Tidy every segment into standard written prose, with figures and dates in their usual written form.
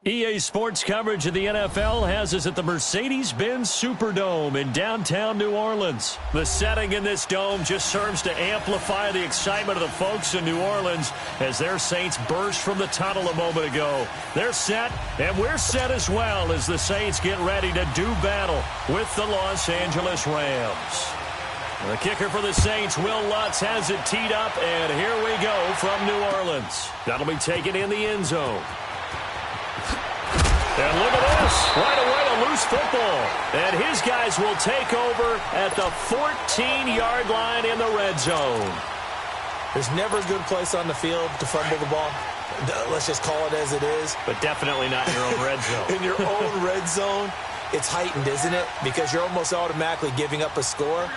EA Sports coverage of the NFL has us at the Mercedes-Benz Superdome in downtown New Orleans. The setting in this dome just serves to amplify the excitement of the folks in New Orleans as their Saints burst from the tunnel a moment ago. They're set, and we're set as well as the Saints get ready to do battle with the Los Angeles Rams. The kicker for the Saints, Will Lutz, has it teed up, and here we go from New Orleans. That'll be taken in the end zone. And look at this, right away a loose football. And his guys will take over at the 14-yard line in the red zone. There's never a good place on the field to fumble the ball. Let's just call it as it is. But definitely not in your own red zone. In your own red zone, it's heightened, isn't it? Because you're almost automatically giving up a score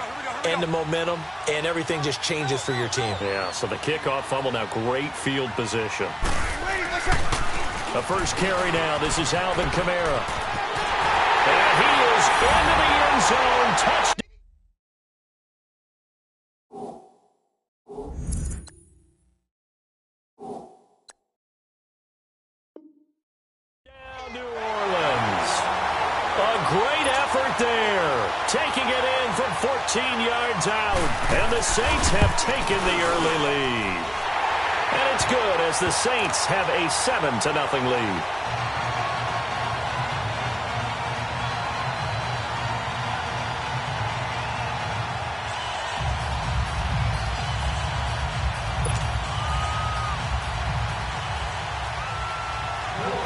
and the momentum, and everything just changes for your team. Yeah, so the kickoff fumble now, great field position. The first carry now. This is Alvin Kamara. And he is into the end zone. Touchdown. Down New Orleans. A great effort there. Taking it in from 14 yards out. And the Saints have taken the early lead. And it's good as the Saints have a 7-0 lead.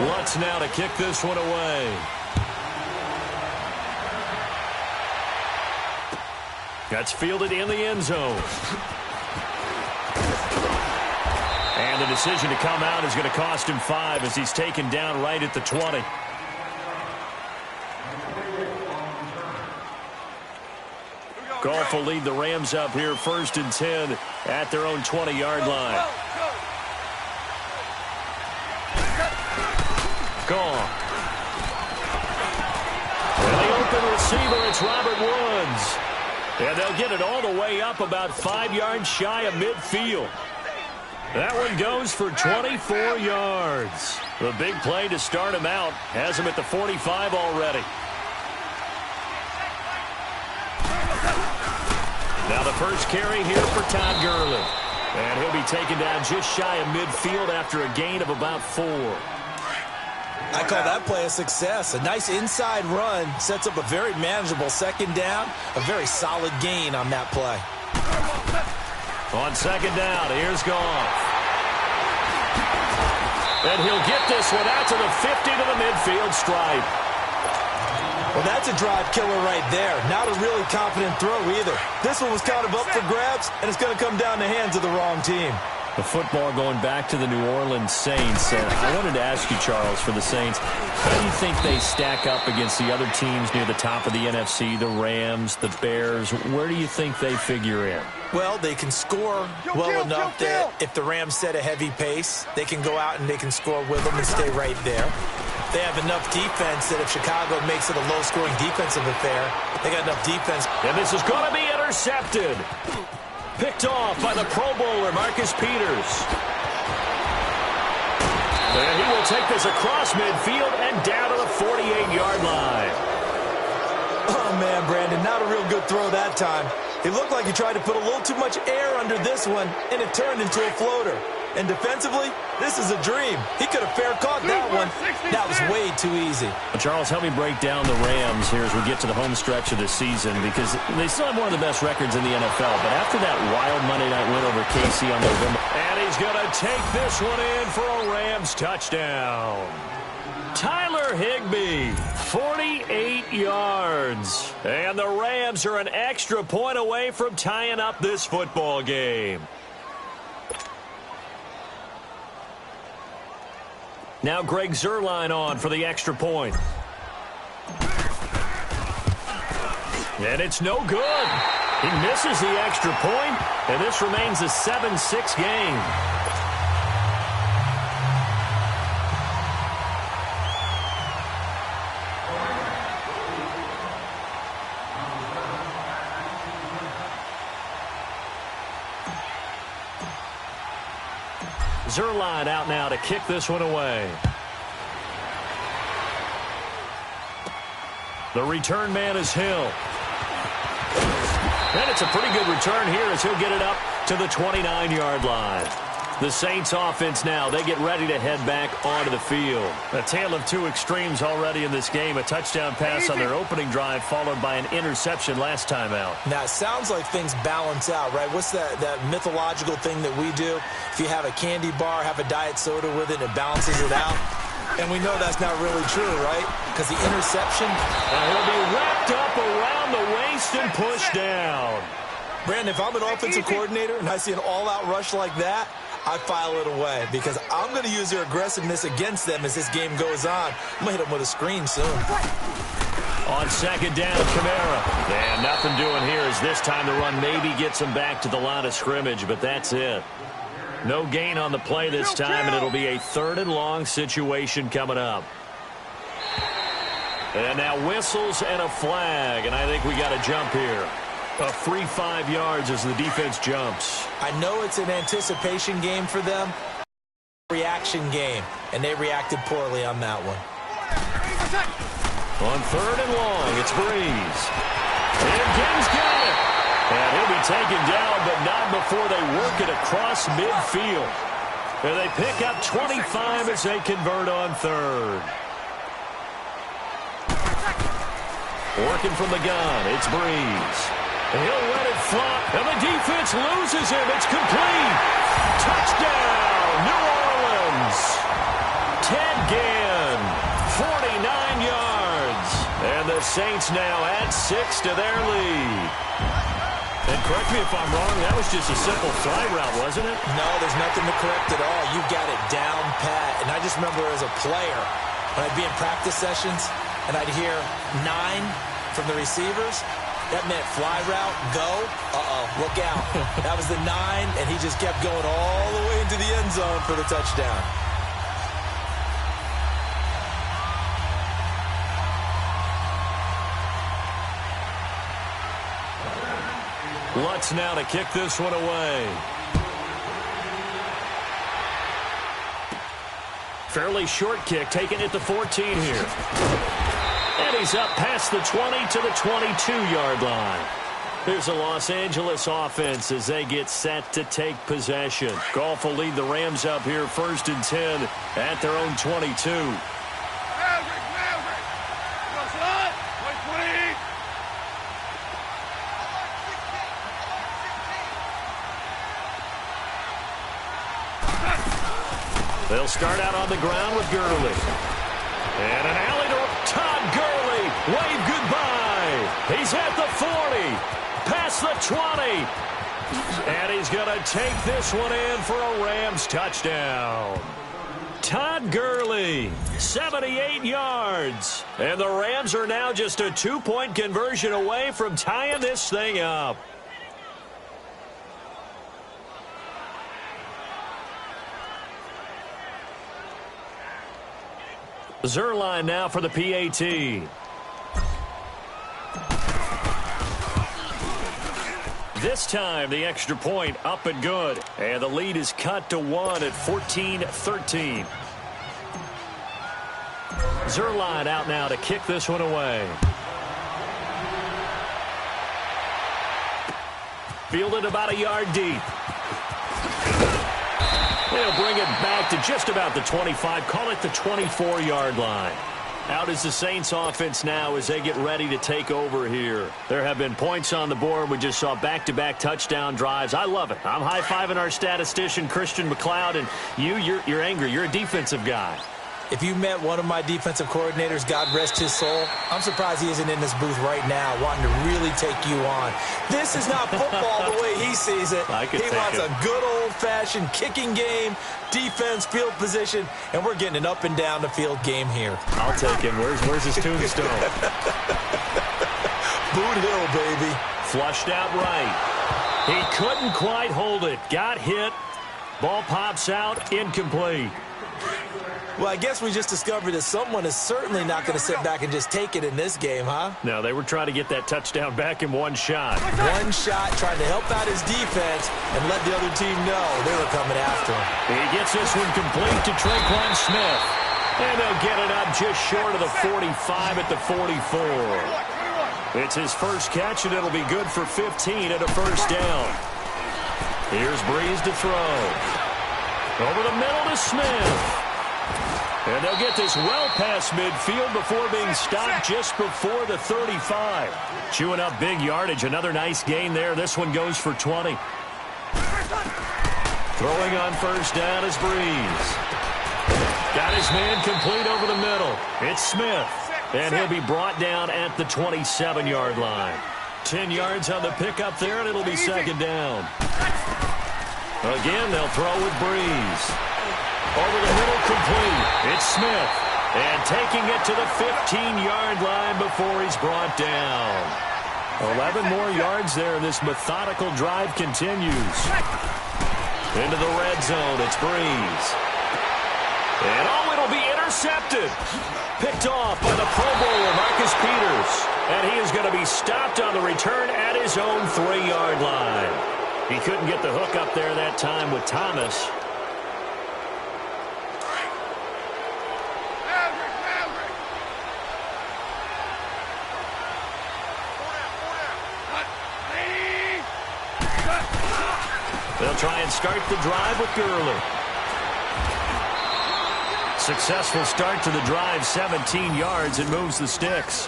Lutz now to kick this one away. That's fielded in the end zone. And the decision to come out is going to cost him 5 as he's taken down right at the 20. Goff will lead the Rams up here 1st and 10 at their own 20-yard line. Goff. And the open receiver, it's Robert Woods. And they'll get it all the way up about 5 yards shy of midfield. That one goes for 24 yards. The big play to start him out has him at the 45 already. Now the first carry here for Todd Gurley. And he'll be taken down just shy of midfield after a gain of about 4. I call that play a success. A nice inside run sets up a very manageable second down. A very solid gain on that play. On second down, here's Goff. And he'll get this one out to the 50 to the midfield stripe. Well, that's a drive killer right there. Not a really confident throw either. This one was kind of up for grabs, and it's going to come down the hands of the wrong team. The football going back to the New Orleans Saints. I wanted to ask you, Charles, for the Saints, how do you think they stack up against the other teams near the top of the NFC, the Rams, the Bears? Where do you think they figure in? Well, they can score well enough that if the Rams set a heavy pace, they can go out and they can score with them and stay right there. They have enough defense that if Chicago makes it a low-scoring defensive affair, they got enough defense. And this is going to be intercepted. Picked off by the Pro Bowler, Marcus Peters. And he will take this across midfield and down to the 48-yard line. Oh, man, Brandon, not a real good throw that time. It looked like he tried to put a little too much air under this one, and it turned into a floater. And defensively, this is a dream. He could have fair caught that one. That was way too easy. Well, Charles, help me break down the Rams here as we get to the home stretch of the season, because they still have one of the best records in the NFL. But after that wild Monday night win over KC on November. And he's going to take this one in for a Rams touchdown. Tyler Higbee, 48 yards. And the Rams are an extra point away from tying up this football game. Now Greg Zuerlein on for the extra point. And it's no good. He misses the extra point, and this remains a 7-6 game. Zuerlein out now to kick this one away. The return man is Hill. And it's a pretty good return here as he'll get it up to the 29-yard line. The Saints offense now, they get ready to head back onto the field. A tale of two extremes already in this game. A touchdown pass on their opening drive followed by an interception last time out. Now, it sounds like things balance out, right? What's that mythological thing that we do? If you have a candy bar, have a diet soda with it, and it balances it out. And we know that's not really true, right? Because the interception... he'll be wrapped up around the waist and pushed down. Brandon, if I'm an offensive coordinator and I see an all-out rush like that, I file it away because I'm going to use their aggressiveness against them as this game goes on. I'm going to hit them with a screen soon. On second down, Kamara. And nothing doing here as this time the run maybe gets him back to the line of scrimmage, but that's it. No gain on the play this time, and it'll be a 3rd and long situation coming up. And now whistles and a flag, and I think we got a jump here. A free 5 yards as the defense jumps. I know it's an anticipation game for them, reaction game, and they reacted poorly on that one. On 3rd and long, it's Breeze. And Gibbs got it. And he'll be taken down, but not before they work it across midfield. And they pick up 25 as they convert on 3rd. Working from the gun, it's Breeze. He'll let it flop, and the defense loses him. It's complete. Touchdown, New Orleans. Ted Ginn, 49 yards. And the Saints now add 6 to their lead. And correct me if I'm wrong, that was just a simple fly route, wasn't it? No, there's nothing to correct at all. You got it down pat. And I just remember as a player, when I'd be in practice sessions, and I'd hear 9 from the receivers, that meant fly route, go, look out. That was the 9, and he just kept going all the way into the end zone for the touchdown. Lutz now to kick this one away. Fairly short kick, taking it to 14 here. And he's up past the 20 to the 22-yard line. Here's a Los Angeles offense as they get set to take possession. Goff will lead the Rams up here 1st and 10 at their own 22. They'll start out on the ground with Gurley. And an alley to Todd Gurley. Wave goodbye. He's at the 40. Past the 20. And he's going to take this one in for a Rams touchdown. Todd Gurley, 78 yards. And the Rams are now just a 2-point conversion away from tying this thing up. Zerline now for the PAT. This time, the extra point up and good. And the lead is cut to 1 at 14-13. Zerline out now to kick this one away. Fielded about a yard deep. They'll bring it back to just about the 25, call it the 24-yard line. Out is the Saints offense now as they get ready to take over here. There have been points on the board. We just saw back-to-back touchdown drives. I love it. I'm high-fiving our statistician, Christian McLeod, and you're angry. You're a defensive guy. If you met one of my defensive coordinators, God rest his soul, I'm surprised he isn't in this booth right now wanting to really take you on. This is not football the way he sees it. He wants a good old-fashioned kicking game, defense, field position, and we're getting an up-and-down-the-field game here. I'll take him. Where's his tombstone? Boot Hill, baby. Flushed out right. He couldn't quite hold it. Got hit. Ball pops out. Incomplete. Well, I guess we just discovered that someone is certainly not going to sit back and just take it in this game, huh? No, they were trying to get that touchdown back in one shot. One shot, trying to help out his defense and let the other team know they were coming after him. He gets this one complete to Traquan Smith. And they'll get it up just short of the 45 at the 44. It's his first catch, and it'll be good for 15 and a first down. Here's Breeze to throw. Over the middle to Smith. And they'll get this well past midfield before being stopped just before the 35. Chewing up big yardage. Another nice gain there. This one goes for 20. Throwing on first down is Breeze. Got his man complete over the middle. It's Smith. And he'll be brought down at the 27-yard line. 10 yards on the pickup there, and it'll be second down. Again, they'll throw with Breeze. Over the middle, complete. It's Smith. And taking it to the 15-yard line before he's brought down. 11 more yards there, and this methodical drive continues. Into the red zone, it's Breeze. And it'll be intercepted. Picked off by the Pro Bowler, Marcus Peters. And he is going to be stopped on the return at his own 3-yard line. He couldn't get the hook up there that time with Thomas. They'll try and start the drive with Gurley. Successful start to the drive, 17 yards, and moves the sticks.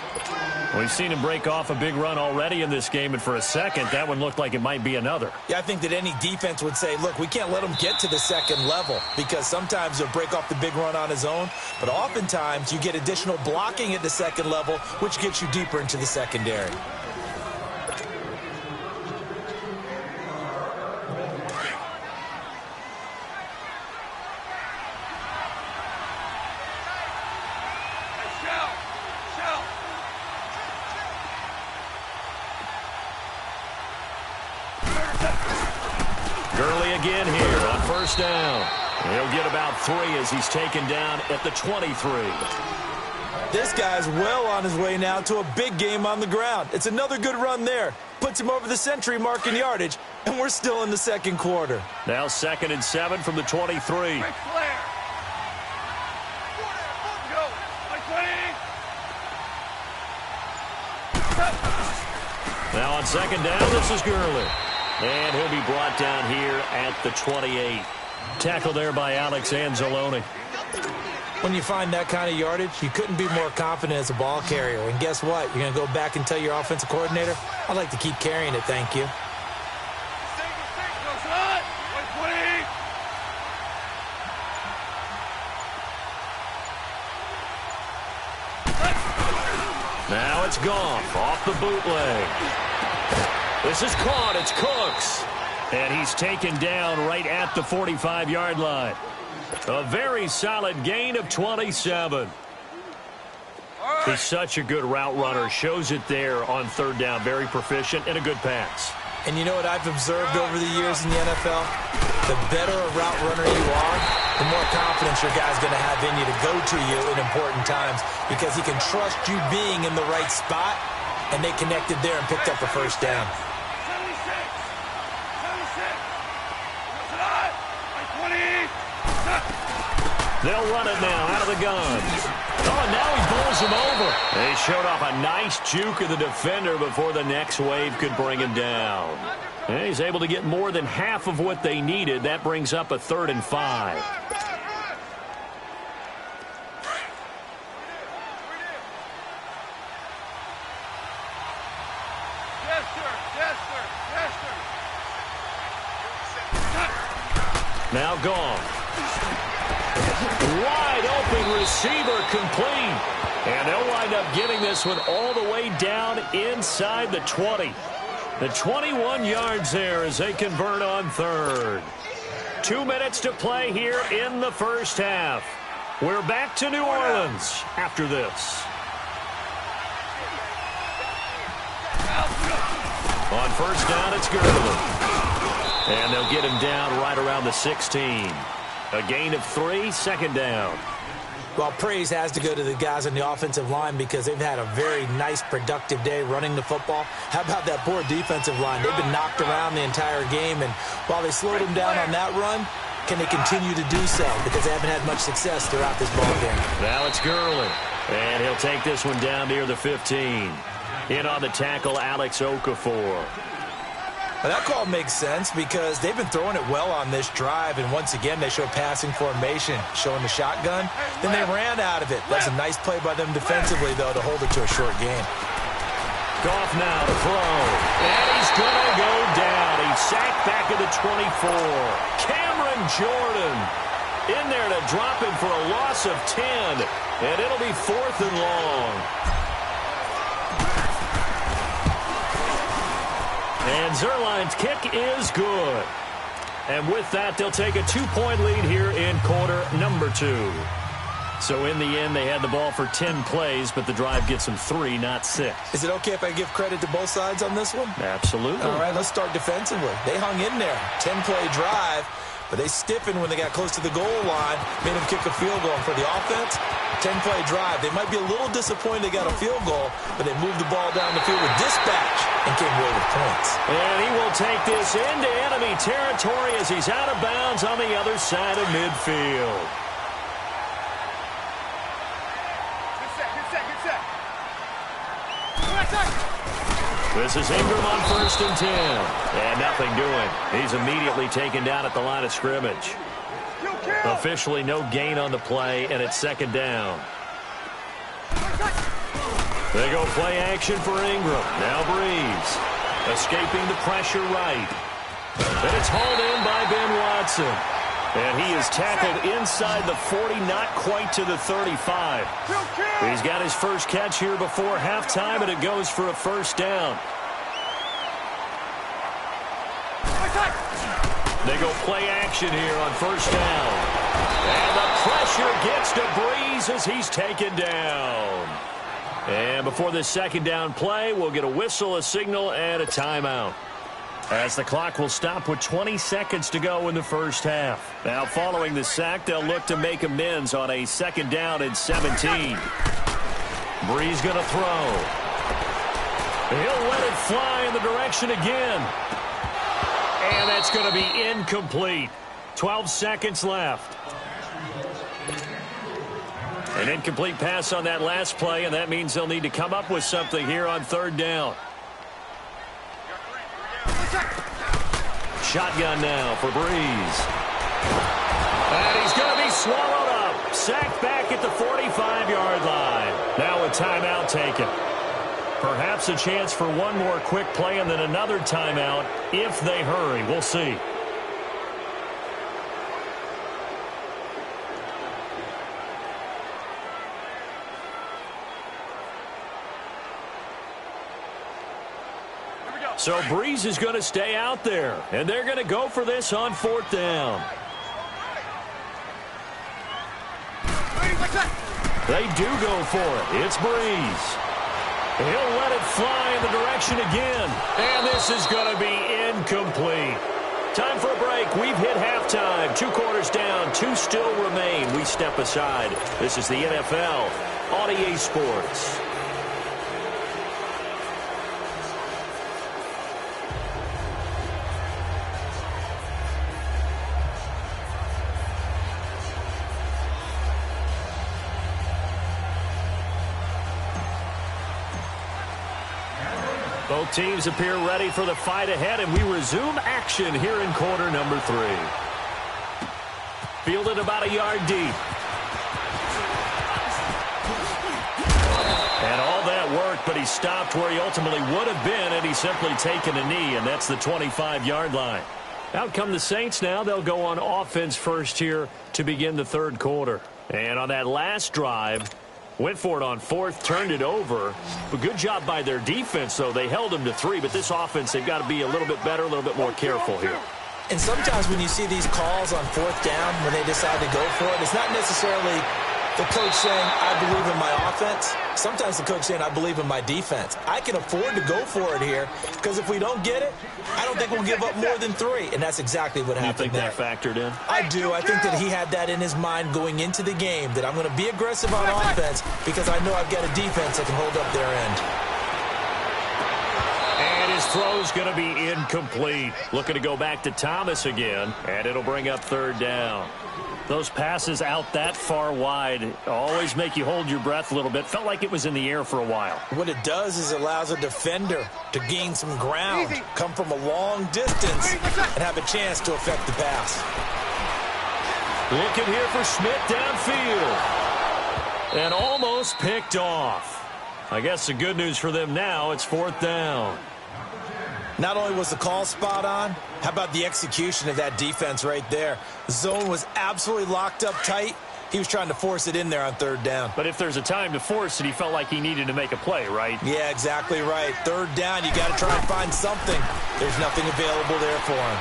We've seen him break off a big run already in this game, and for a second, that one looked like it might be another. Yeah, I think that any defense would say, look, we can't let him get to the second level, because sometimes he'll break off the big run on his own, but oftentimes you get additional blocking at the second level, which gets you deeper into the secondary. Gurley again here on first down. He'll get about 3 as he's taken down at the 23. This guy's well on his way now to a big game on the ground. It's another good run there. Puts him over the century mark in yardage, and we're still in the second quarter. Now 2nd and 7 from the 23. Now on second down, this is Gurley. And he'll be brought down here at the 28. Tackle there by Alex Anzalone. When you find that kind of yardage, you couldn't be more confident as a ball carrier. And guess what? You're going to go back and tell your offensive coordinator, I'd like to keep carrying it, thank you. Now it's Goff off the bootleg. This is caught. It's Cooks. And he's taken down right at the 45-yard line. A very solid gain of 27. He's such a good route runner. Shows it there on third down. Very proficient and a good pass. And you know what I've observed over the years in the NFL? The better a route runner you are, the more confidence your guy's going to have in you to go to you in important times because he can trust you being in the right spot, and they connected there and picked up a first down. They'll run it now out of the gun. Oh, and now he bowls him over. They showed off a nice juke of the defender before the next wave could bring him down. And he's able to get more than half of what they needed. That brings up a 3rd and 5. Now Goff. Wide open receiver complete. And they'll wind up getting this one all the way down inside the 20. The 21 yards there as they convert on third. 2 minutes to play here in the first half. We're back to New Orleans after this. On first down, it's Gurley. And they'll get him down right around the 16. A gain of 3, second down. Well, praise has to go to the guys on the offensive line because they've had a very nice, productive day running the football. How about that poor defensive line? They've been knocked around the entire game, and while they slowed them down on that run, can they continue to do so? Because they haven't had much success throughout this ball game. Now it's Gurley. And he'll take this one down near the 15. In on the tackle, Alex Okafor. Well, that call makes sense because they've been throwing it well on this drive, and once again, they show passing formation, showing the shotgun. Then they ran out of it. That's a nice play by them defensively, though, to hold it to a short gain. Goff now to throw. And he's going to go down. He's sacked back at the 24. Cameron Jordan in there to drop him for a loss of 10. And it'll be 4th and long. And Zerline's kick is good. And with that, they'll take a 2-point lead here in quarter number 2. So in the end, they had the ball for 10 plays, but the drive gets them 3, not 6. Is it okay if I give credit to both sides on this one? Absolutely. All right, let's start defensively. They hung in there. 10-play drive, but they stiffened when they got close to the goal line, made them kick a field goal. And for the offense, 10-play drive. They might be a little disappointed they got a field goal, but they moved the ball down the field with dispatch and came away with points. And he will take this into enemy territory as he's out of bounds on the other side of midfield. This is Ingram on 1st and 10. And nothing doing. He's immediately taken down at the line of scrimmage. Officially no gain on the play, and it's 2nd down. They go play action for Ingram. Now Breeze. Escaping the pressure right. And it's hauled in by Ben Watson. And he is tackled inside the 40, not quite to the 35. He's got his first catch here before halftime, and it goes for a 1st down. They go play action here on 1st down. And the pressure gets to Breeze as he's taken down. And before this 2nd down play, we'll get a whistle, a signal, and a timeout, as the clock will stop with 20 seconds to go in the first half. Now, following the sack, they'll look to make amends on a 2nd down and 17. Breeze going to throw. He'll let it fly in the direction again. And that's going to be incomplete. 12 seconds left. An incomplete pass on that last play, and that means they'll need to come up with something here on 3rd down. Shotgun now for Breeze. And he's going to be swallowed up. Sacked back at the 45-yard line. Now a timeout taken. Perhaps a chance for one more quick play and then another timeout if they hurry. We'll see. So Breeze is going to stay out there, and they're going to go for this on 4th down. They do go for it. It's Breeze. He'll let it fly in the direction again, and this is going to be incomplete. Time for a break. We've hit halftime. 2 quarters down, 2 still remain. We step aside. This is the NFL on EA Sports. Both teams appear ready for the fight ahead, and we resume action here in quarter number 3. Fielded about a yard deep. And all that work, but he stopped where he ultimately would have been, and he's simply taken a knee, and that's the 25-yard line. Out come the Saints now. They'll go on offense first here to begin the 3rd quarter. And on that last drive, went for it on 4th, turned it over. But good job by their defense, though. They held them to 3, but this offense, they've got to be a little bit better, a little bit more careful here. And sometimes when you see these calls on 4th down, when they decide to go for it, it's not necessarily the coach saying, I believe in my offense. Sometimes the coach saying, I believe in my defense. I can afford to go for it here, because if we don't get it, I don't think we'll give up more than 3. And that's exactly what happened there. You think that factored in? I do. I think that he had that in his mind going into the game, that I'm going to be aggressive on offense because I know I've got a defense that can hold up their end. And his throw's going to be incomplete. Looking to go back to Thomas again, and it'll bring up third down. Those passes out that far wide always make you hold your breath a little bit. Felt like it was in the air for a while. What it does is it allows a defender to gain some ground, come from a long distance, and have a chance to affect the pass. Looking here for Schmidt downfield. And almost picked off. I guess the good news for them now, it's fourth down. Not only was the call spot on, how about the execution of that defense right there? The zone was absolutely locked up tight. He was trying to force it in there on third down. But if there's a time to force it, he felt like he needed to make a play, right? Yeah, exactly right. Third down, you got to try and find something. There's nothing available there for him.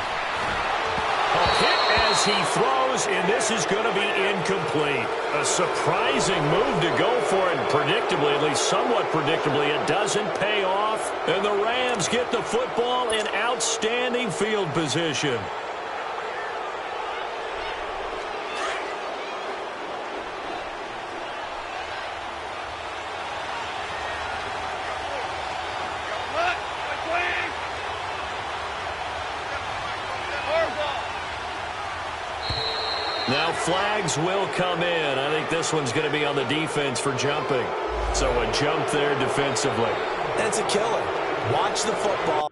A hit as he throws, and this is going to be incomplete. A surprising move to go for it, predictably, at least somewhat predictably, it doesn't pay off. And the Rams get the football in outstanding field position. Now flags will come in. I think this one's going to be on the defense for jumping. So a jump there defensively. That's a killer. Watch the football.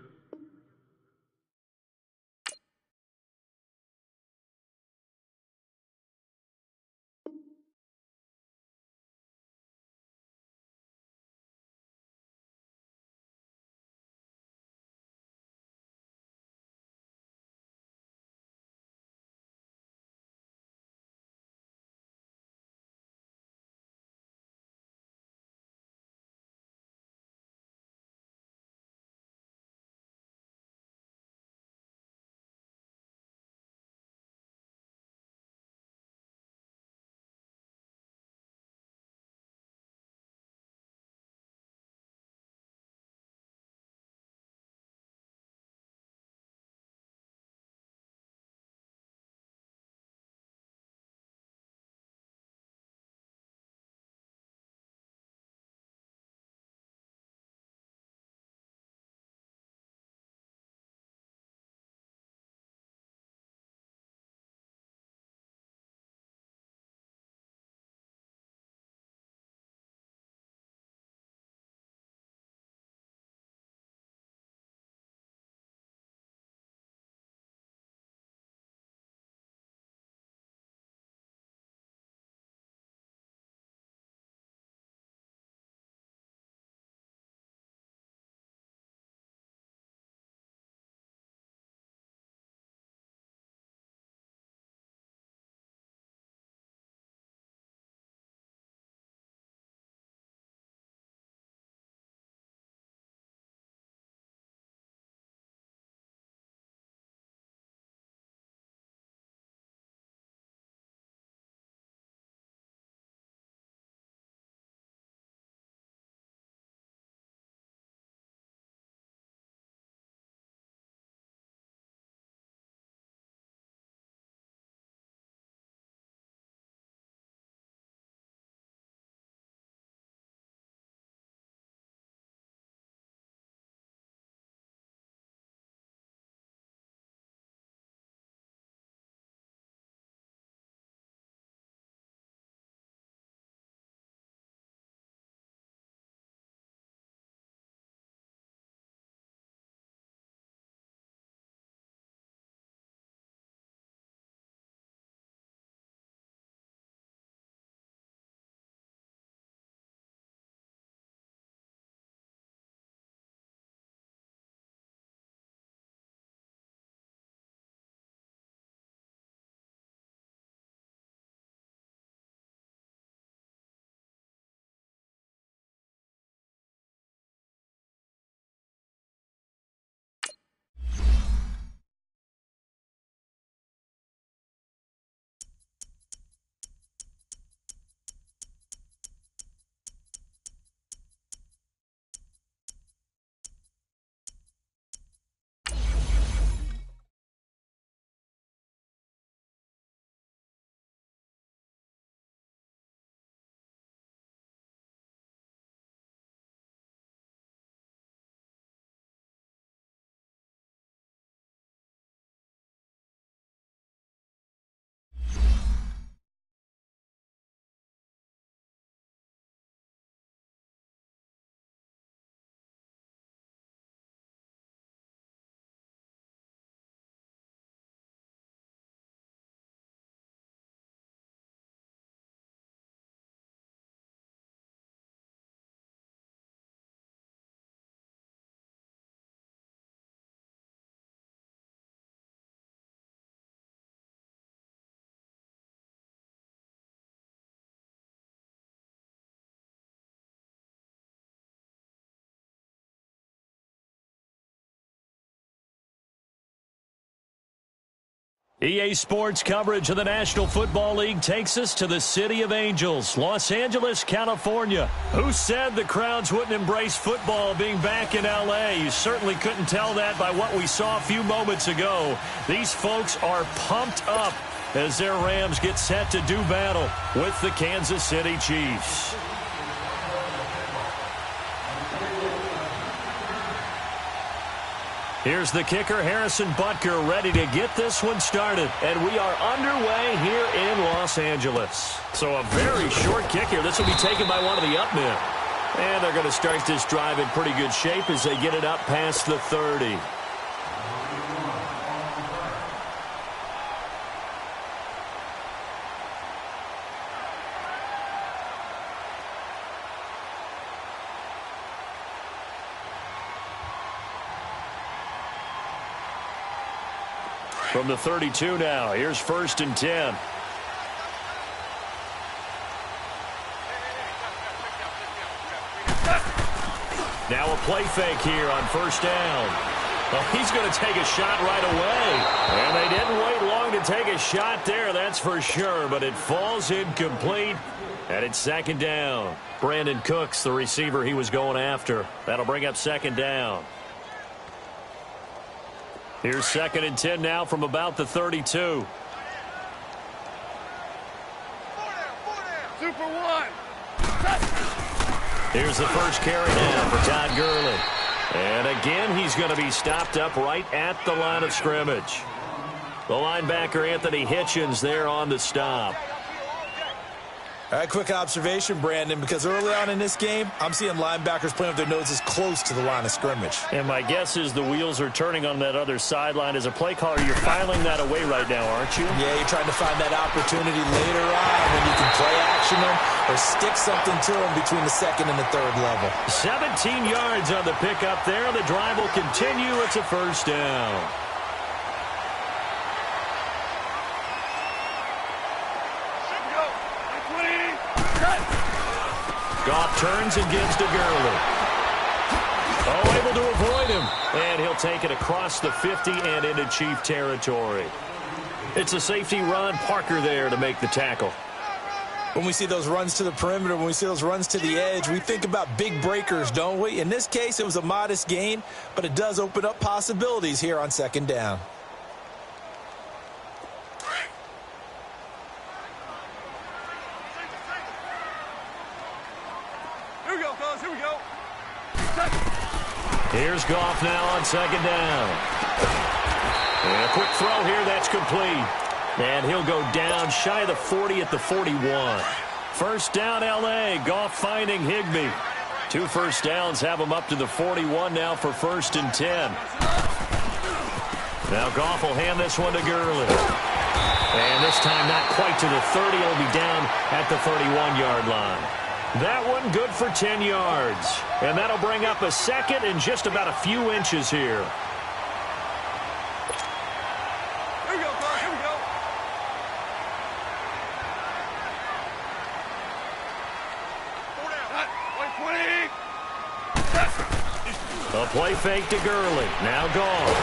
EA Sports coverage of the National Football League takes us to the City of Angels, Los Angeles, California. Who said the crowds wouldn't embrace football being back in L.A.? You certainly couldn't tell that by what we saw a few moments ago. These folks are pumped up as their Rams get set to do battle with the Kansas City Chiefs. Here's the kicker, Harrison Butker, ready to get this one started. And we are underway here in Los Angeles. So a very short kick here. This will be taken by one of the up men. And they're going to start this drive in pretty good shape as they get it up past the 30. From the 32 now, here's 1st and 10. Now a play fake here on 1st down. Well, he's going to take a shot right away. And they didn't wait long to take a shot there, that's for sure. But it falls incomplete, and it's 2nd down. Brandon Cooks, the receiver he was going after. That'll bring up 2nd down. Here's 2nd and 10 now from about the 32. Super one. Here's the first carry now for Todd Gurley. And again, he's going to be stopped up right at the line of scrimmage. The linebacker, Anthony Hitchens, there on the stop. All right, quick observation, Brandon, because early on in this game, I'm seeing linebackers playing with their noses close to the line of scrimmage. And my guess is the wheels are turning on that other sideline. As a play caller, you're filing that away right now, aren't you? Yeah, you're trying to find that opportunity later on when you can play action them or stick something to them between the 2nd and the 3rd level. 17 yards on the pickup there. The drive will continue. It's a 1st down. Goff turns and gives to Gurley. Oh, able to avoid him. And he'll take it across the 50 and into Chief territory. It's a safety run. Parker there to make the tackle. When we see those runs to the perimeter, when we see those runs to the edge, we think about big breakers, don't we? In this case, it was a modest gain, but it does open up possibilities here on 2nd down. Here's Goff now on 2nd down. And a quick throw here, that's complete. And he'll go down shy of the 40 at the 41. 1st down, L.A. Goff finding Higbee. 2 first downs have him up to the 41 now for 1st and 10. Now Goff will hand this one to Gurley. And this time not quite to the 30. It'll be down at the 31-yard line. That one good for 10 yards. And that'll bring up a 2nd and just about a few inches here. Here we go, Clark. Here we go. A play fake to Gurley. Now gone.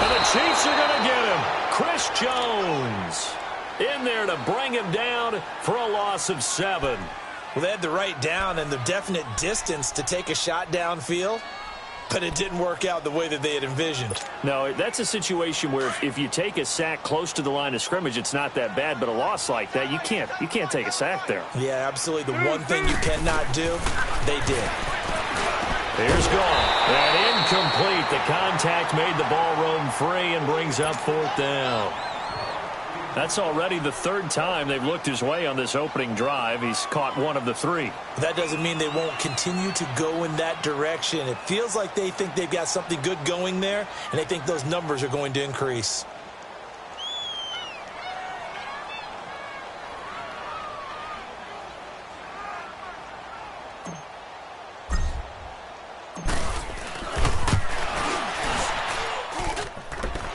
And the Chiefs are going to get him. Chris Jones in there to bring him down for a loss of 7. Well, they had the right down and the definite distance to take a shot downfield, but it didn't work out the way that they had envisioned. No, that's a situation where if you take a sack close to the line of scrimmage, it's not that bad, but a loss like that, you can't take a sack there. Yeah, absolutely. The one thing you cannot do, they did. Here's Goff. And incomplete. The contact made the ball roam free and brings up 4th down. That's already the 3rd time they've looked his way on this opening drive. He's caught 1 of the 3. That doesn't mean they won't continue to go in that direction. It feels like they think they've got something good going there, and they think those numbers are going to increase.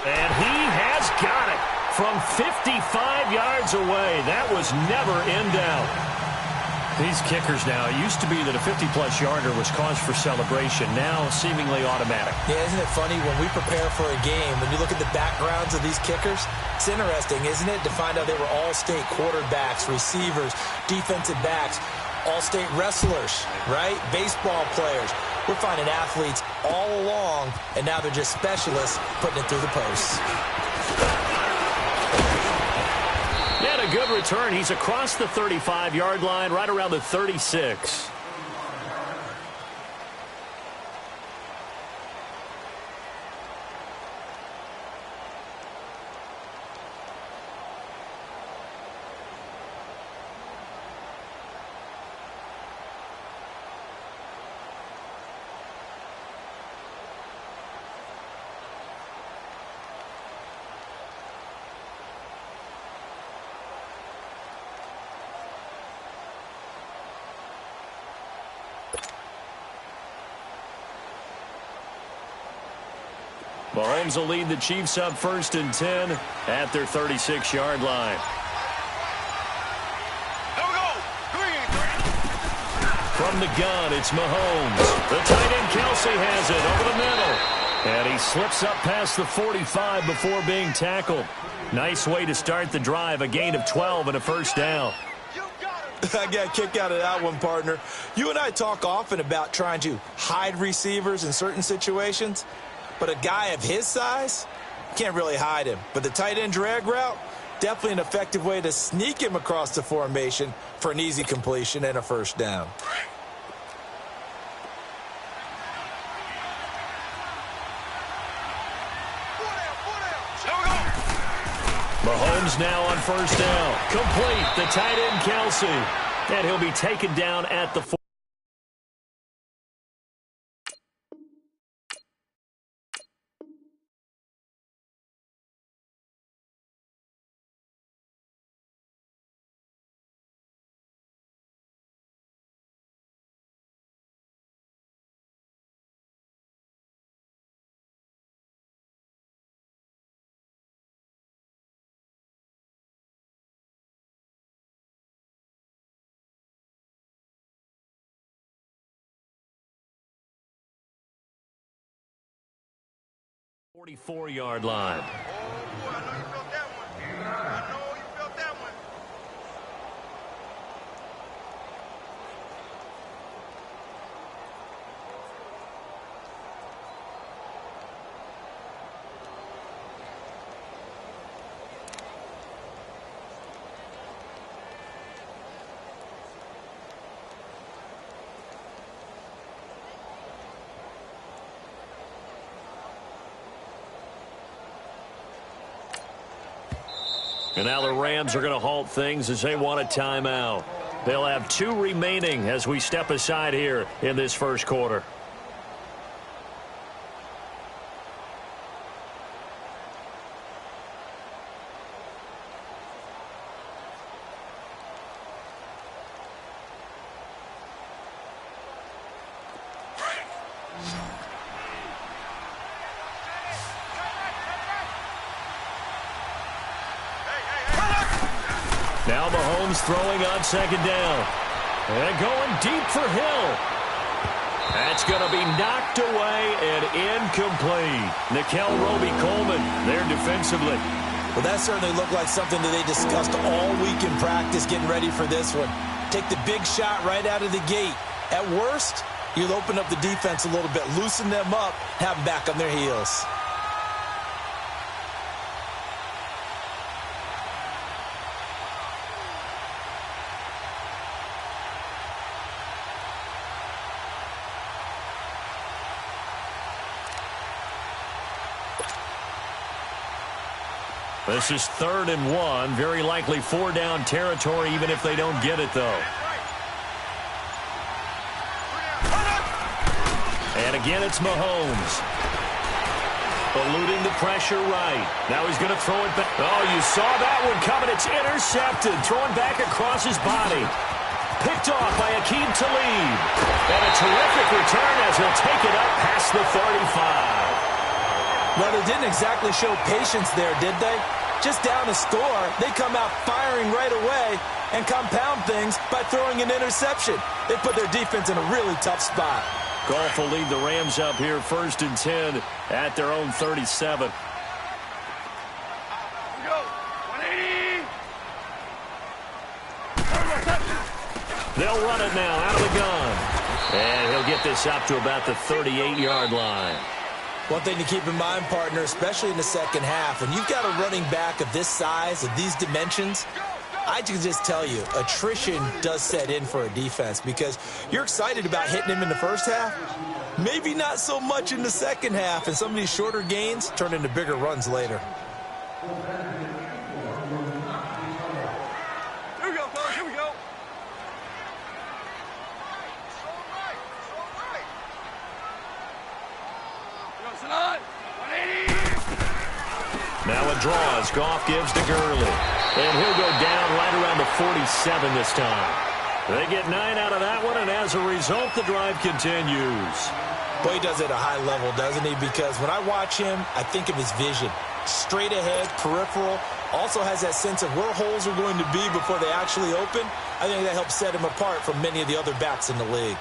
And he has got it. From 55 yards away. That was never in doubt. These kickers now, it used to be that a 50-plus yarder was cause for celebration. Now, seemingly automatic. Yeah, isn't it funny when we prepare for a game, when you look at the backgrounds of these kickers, it's interesting, isn't it, to find out they were all-state quarterbacks, receivers, defensive backs, all-state wrestlers, right? Baseball players. We're finding athletes all along, and now they're just specialists putting it through the posts. And a good return. He's across the 35-yard line, right around the 36. Mahomes will lead the Chiefs up 1st and 10 at their 36-yard line. There we go. From the gun, it's Mahomes. The tight end Kelsey has it over the middle. And he slips up past the 45 before being tackled. Nice way to start the drive, a gain of 12 and a first down. I got a kick out of that one, partner. You and I talk often about trying to hide receivers in certain situations. But a guy of his size, can't really hide him. But the tight end drag route, definitely an effective way to sneak him across the formation for an easy completion and a first down. Mahomes now on first down. Complete, the tight end Kelsey. And he'll be taken down at the 4. Yard line. Oh, I know you felt that one. I know you felt that one. And now the Rams are going to halt things as they want a timeout. They'll have 2 remaining as we step aside here in this first quarter. Now Mahomes throwing on second down. And going deep for Hill. That's going to be knocked away and incomplete. Nickel Roby-Coleman there defensively. Well, that certainly looked like something that they discussed all week in practice getting ready for this one. Take the big shot right out of the gate. At worst, you'll open up the defense a little bit, loosen them up, have them back on their heels. This is 3rd and 1. Very likely 4-down territory, even if they don't get it, though. And again, it's Mahomes. Eluding the pressure right. Now he's going to throw it back. Oh, you saw that one coming. It's intercepted. Throwing back across his body. Picked off by Akeem Talib. And a terrific return as he'll take it up past the 35. Well, they didn't exactly show patience there, did they? Just down a score, they come out firing right away and compound things by throwing an interception. They put their defense in a really tough spot. Goff will lead the Rams up here 1st and 10 at their own 37. They'll run it now out of the gun. And he'll get this up to about the 38-yard line. One thing to keep in mind, partner, especially in the second half, when you've got a running back of this size, of these dimensions, I can just tell you, attrition does set in for a defense because you're excited about hitting him in the first half. Maybe not so much in the second half, and some of these shorter gains turn into bigger runs later. Here we go, fellas. Here we go. Now a draw as Goff gives to Gurley. And he'll go down right around the 47 this time. They get 9 out of that one, and as a result, the drive continues. Boy, he does it at a high level, doesn't he? Because when I watch him, I think of his vision. Straight ahead, peripheral. Also has that sense of where holes are going to be before they actually open. I think that helps set him apart from many of the other backs in the league.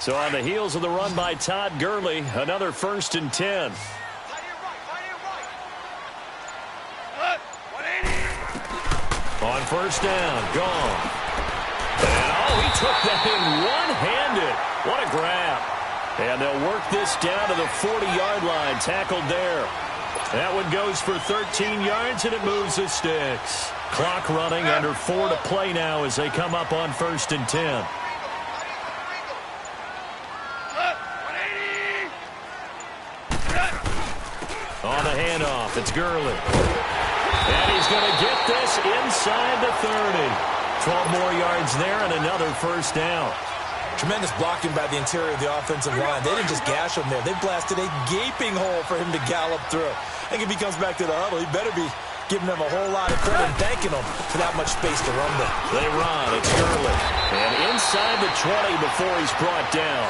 So on the heels of the run by Todd Gurley, another 1st and 10. On 1st down, Goff. And he took that in one-handed. What a grab. And they'll work this down to the 40-yard line, tackled there. That one goes for 13 yards, and it moves the sticks. Clock running, under 4 to play now as they come up on 1st and 10. On the handoff, it's Gurley. And he's going to get this inside the 30. 12 more yards there and another 1st down. Tremendous blocking by the interior of the offensive line. They didn't just gash him there. They blasted a gaping hole for him to gallop through. I think if he comes back to the huddle, he better be giving them a whole lot of credit and thanking them for that much space to run them. They run, it's Gurley. And inside the 20 before he's brought down.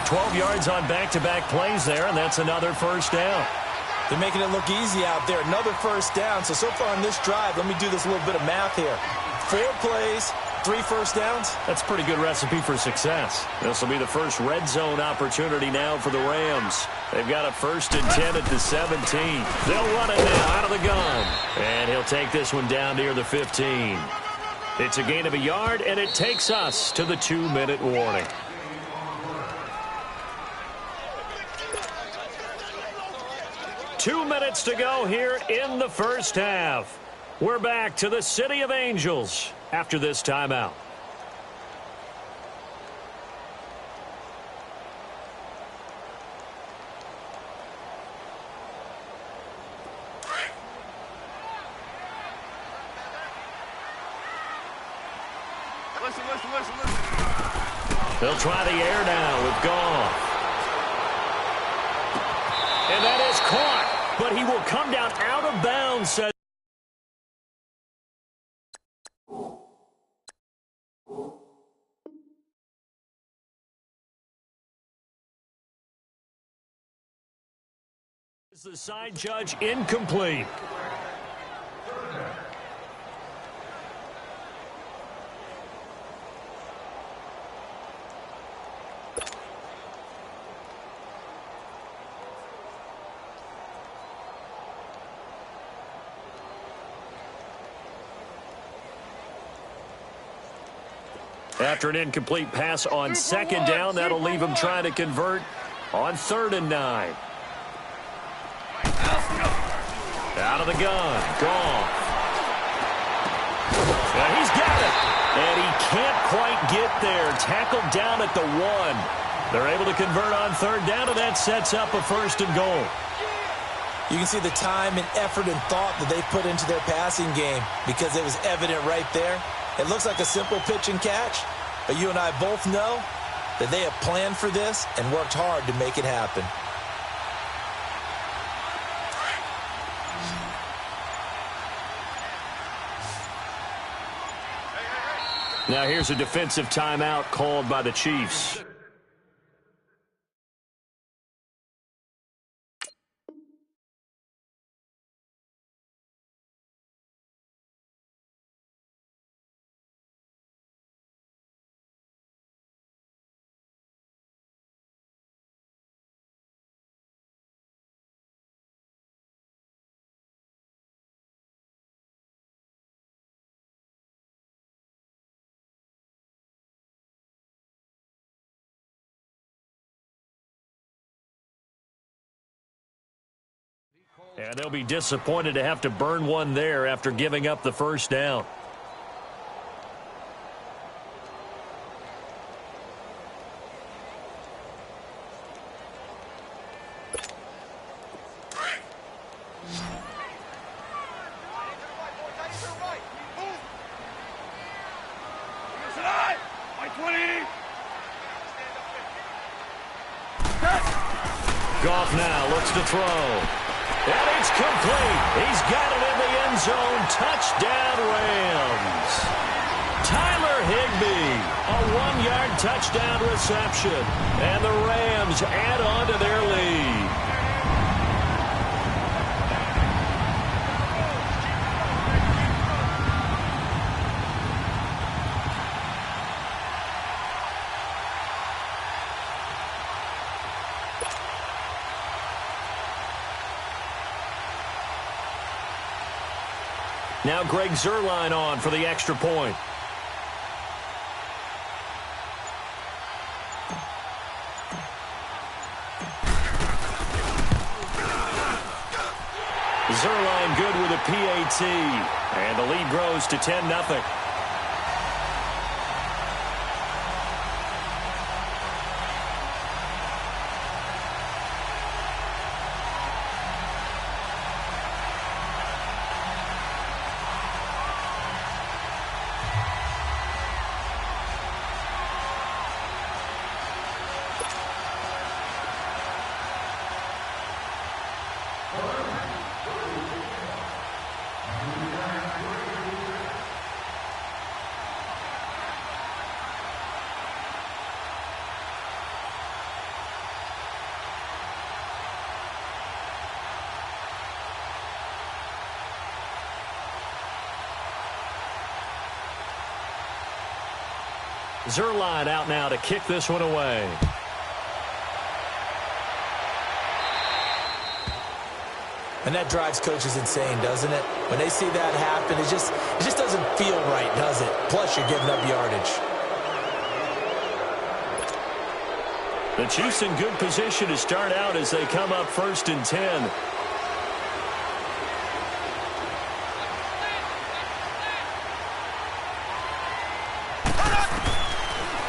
12 yards on back-to-back plays there, and that's another 1st down. They're making it look easy out there. Another 1st down. So far in this drive, let me do this little bit of math here. 4 plays, 3 1st downs. That's a pretty good recipe for success. This will be the first red zone opportunity now for the Rams. They've got a 1st and 10 at the 17. They'll run it now out of the gun. And he'll take this one down near the 15. It's a gain of a yard, and it takes us to the 2-minute warning. Two minutes to go here in the first half. We're back to the City of Angels after this timeout. Listen. They'll try the air now with Goff. And that is caught, but he will come down out of bounds, says the side judge. Incomplete. After an incomplete pass on 2nd down, that'll leave him trying to convert on 3rd and 9. Out of the gun, Goff. And he's got it. And he can't quite get there. Tackled down at the 1. They're able to convert on 3rd down, and that sets up a 1st and goal. You can see the time and effort and thought that they put into their passing game because it was evident right there. It looks like a simple pitch and catch, but you and I both know that they have planned for this and worked hard to make it happen. Now here's a defensive timeout called by the Chiefs. And they'll be disappointed to have to burn one there after giving up the first down. Goff now looks to throw. And it's complete. He's got it in the end zone. Touchdown, Rams. Tyler Higbee, a 1-yard touchdown reception. And the Rams add on to their lead. Now Greg Zuerlein on for the extra point. Zuerlein good with a PAT. And the lead grows to 10-0. Zuerlein out now to kick this one away. And that drives coaches insane, doesn't it? When they see that happen, it just doesn't feel right, does it? Plus, you're giving up yardage. The Chiefs in good position to start out as they come up 1st and 10.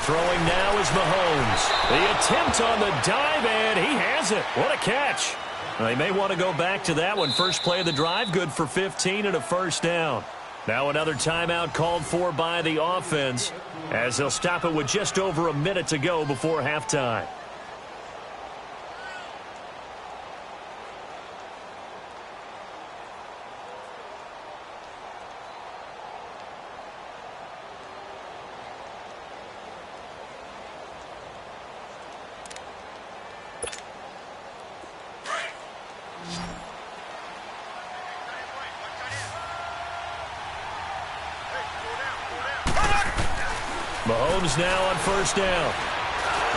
Throwing now is Mahomes. The attempt on the dive, and he has it. What a catch. They may want to go back to that one. First play of the drive, good for 15 and a first down. Now another timeout called for by the offense as they'll stop it with just over a minute to go before halftime. Mahomes now on first down.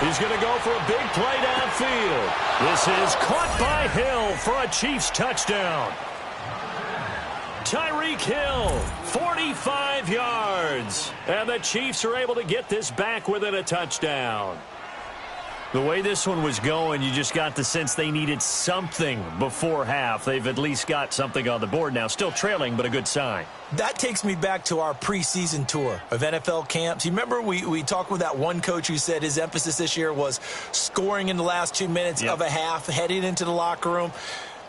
He's going to go for a big play downfield. This is caught by Hill for a Chiefs touchdown. Tyreek Hill, 45 yards. And the Chiefs are able to get this back within a touchdown. The way this one was going, you just got the sense they needed something before half. They've at least got something on the board now. Still trailing, but a good sign. That takes me back to our preseason tour of NFL camps. You remember we talked with that one coach who said his emphasis this year was scoring in the last 2 minutes of a half, heading into the locker room.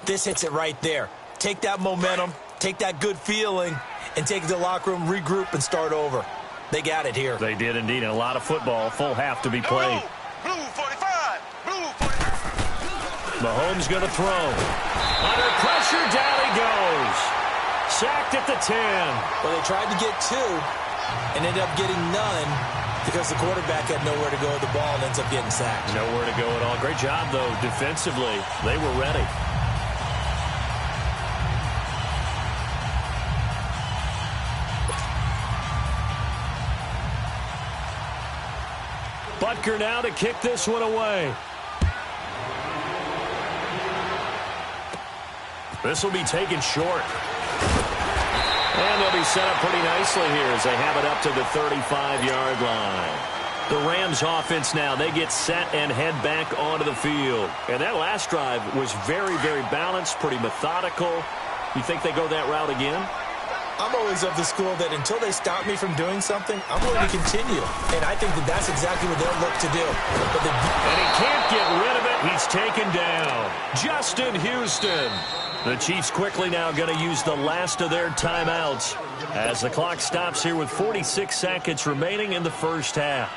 This hits it right there. Take that momentum, take that good feeling, and take it to the locker room, regroup, and start over. They got it here. They did indeed, and a lot of football, full half to be played. Blue 45. Blue 45. Mahomes going to throw. Under pressure, down he goes. Sacked at the 10. Well, they tried to get 2 and ended up getting none because the quarterback had nowhere to go with the ball and ends up getting sacked. Nowhere to go at all. Great job, though, defensively. They were ready. Butker now to kick this one away. This will be taken short. And they'll be set up pretty nicely here as they have it up to the 35-yard line. The Rams offense now, they get set and head back onto the field. And that last drive was very, very balanced, pretty methodical. You think they go that route again? I'm always of the school that until they stop me from doing something, I'm going to continue. And I think that that's exactly what they'll look to do. And he can't get rid of it. He's taken down. Justin Houston. The Chiefs quickly now going to use the last of their timeouts as the clock stops here with 46 seconds remaining in the first half.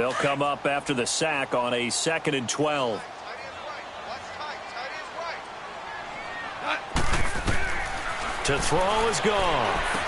They'll come up after the sack on a 2nd and 12. To throw is gone.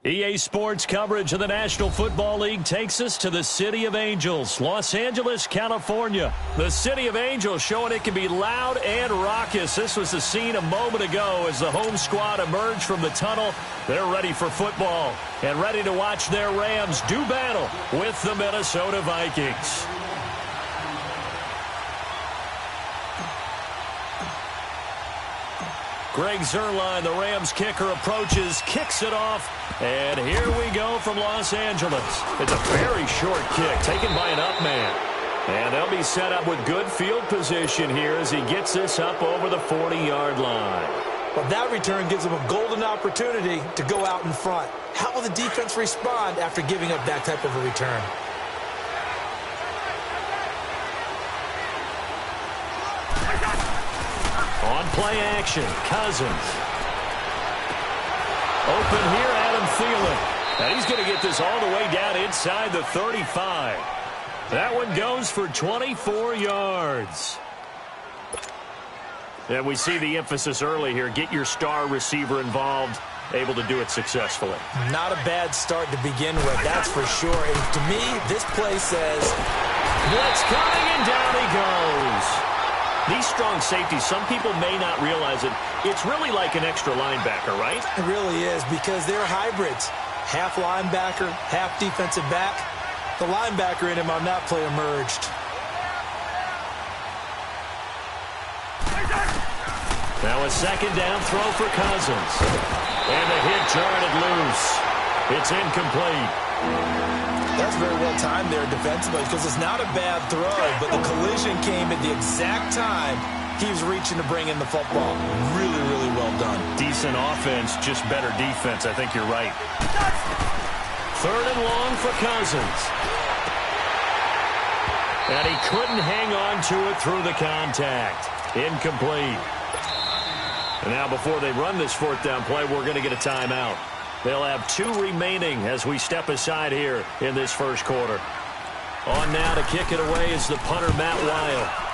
EA Sports coverage of the National Football League takes us to the City of Angels, Los Angeles, California. The City of Angels showing it can be loud and raucous. This was the scene a moment ago as the home squad emerged from the tunnel. They're ready for football and ready to watch their Rams do battle with the Minnesota Vikings. Greg Zuerlein, the Rams kicker, approaches, kicks it off, and here we go from Los Angeles. It's a very short kick taken by an up man. And they'll be set up with good field position here as he gets this up over the 40-yard line. Well, that return gives them a golden opportunity to go out in front. How will the defense respond after giving up that type of a return? On play action, Cousins. Open here, Adam Thielen. And he's going to get this all the way down inside the 35. That one goes for 24 yards. And we see the emphasis early here. Get your star receiver involved, able to do it successfully. Not a bad start to begin with, that's for sure. And to me, this play says, blitz coming, and down he goes. These strong safeties, some people may not realize it. It's really like an extra linebacker, right? It really is, because they're hybrids. Half linebacker, half defensive back. The linebacker in him on that play emerged. Now a second down throw for Cousins. And the hit jarred it loose. It's incomplete. That's very well timed there defensively, because it's not a bad throw, but the collision came at the exact time he was reaching to bring in the football. Really, really well done. Decent offense, just better defense. I think you're right. Third and long for Cousins. And he couldn't hang on to it through the contact. Incomplete. And now before they run this fourth down play, we're going to get a timeout. They'll have 2 remaining as we step aside here in this first quarter. On now to kick it away is the punter, Matt Weil.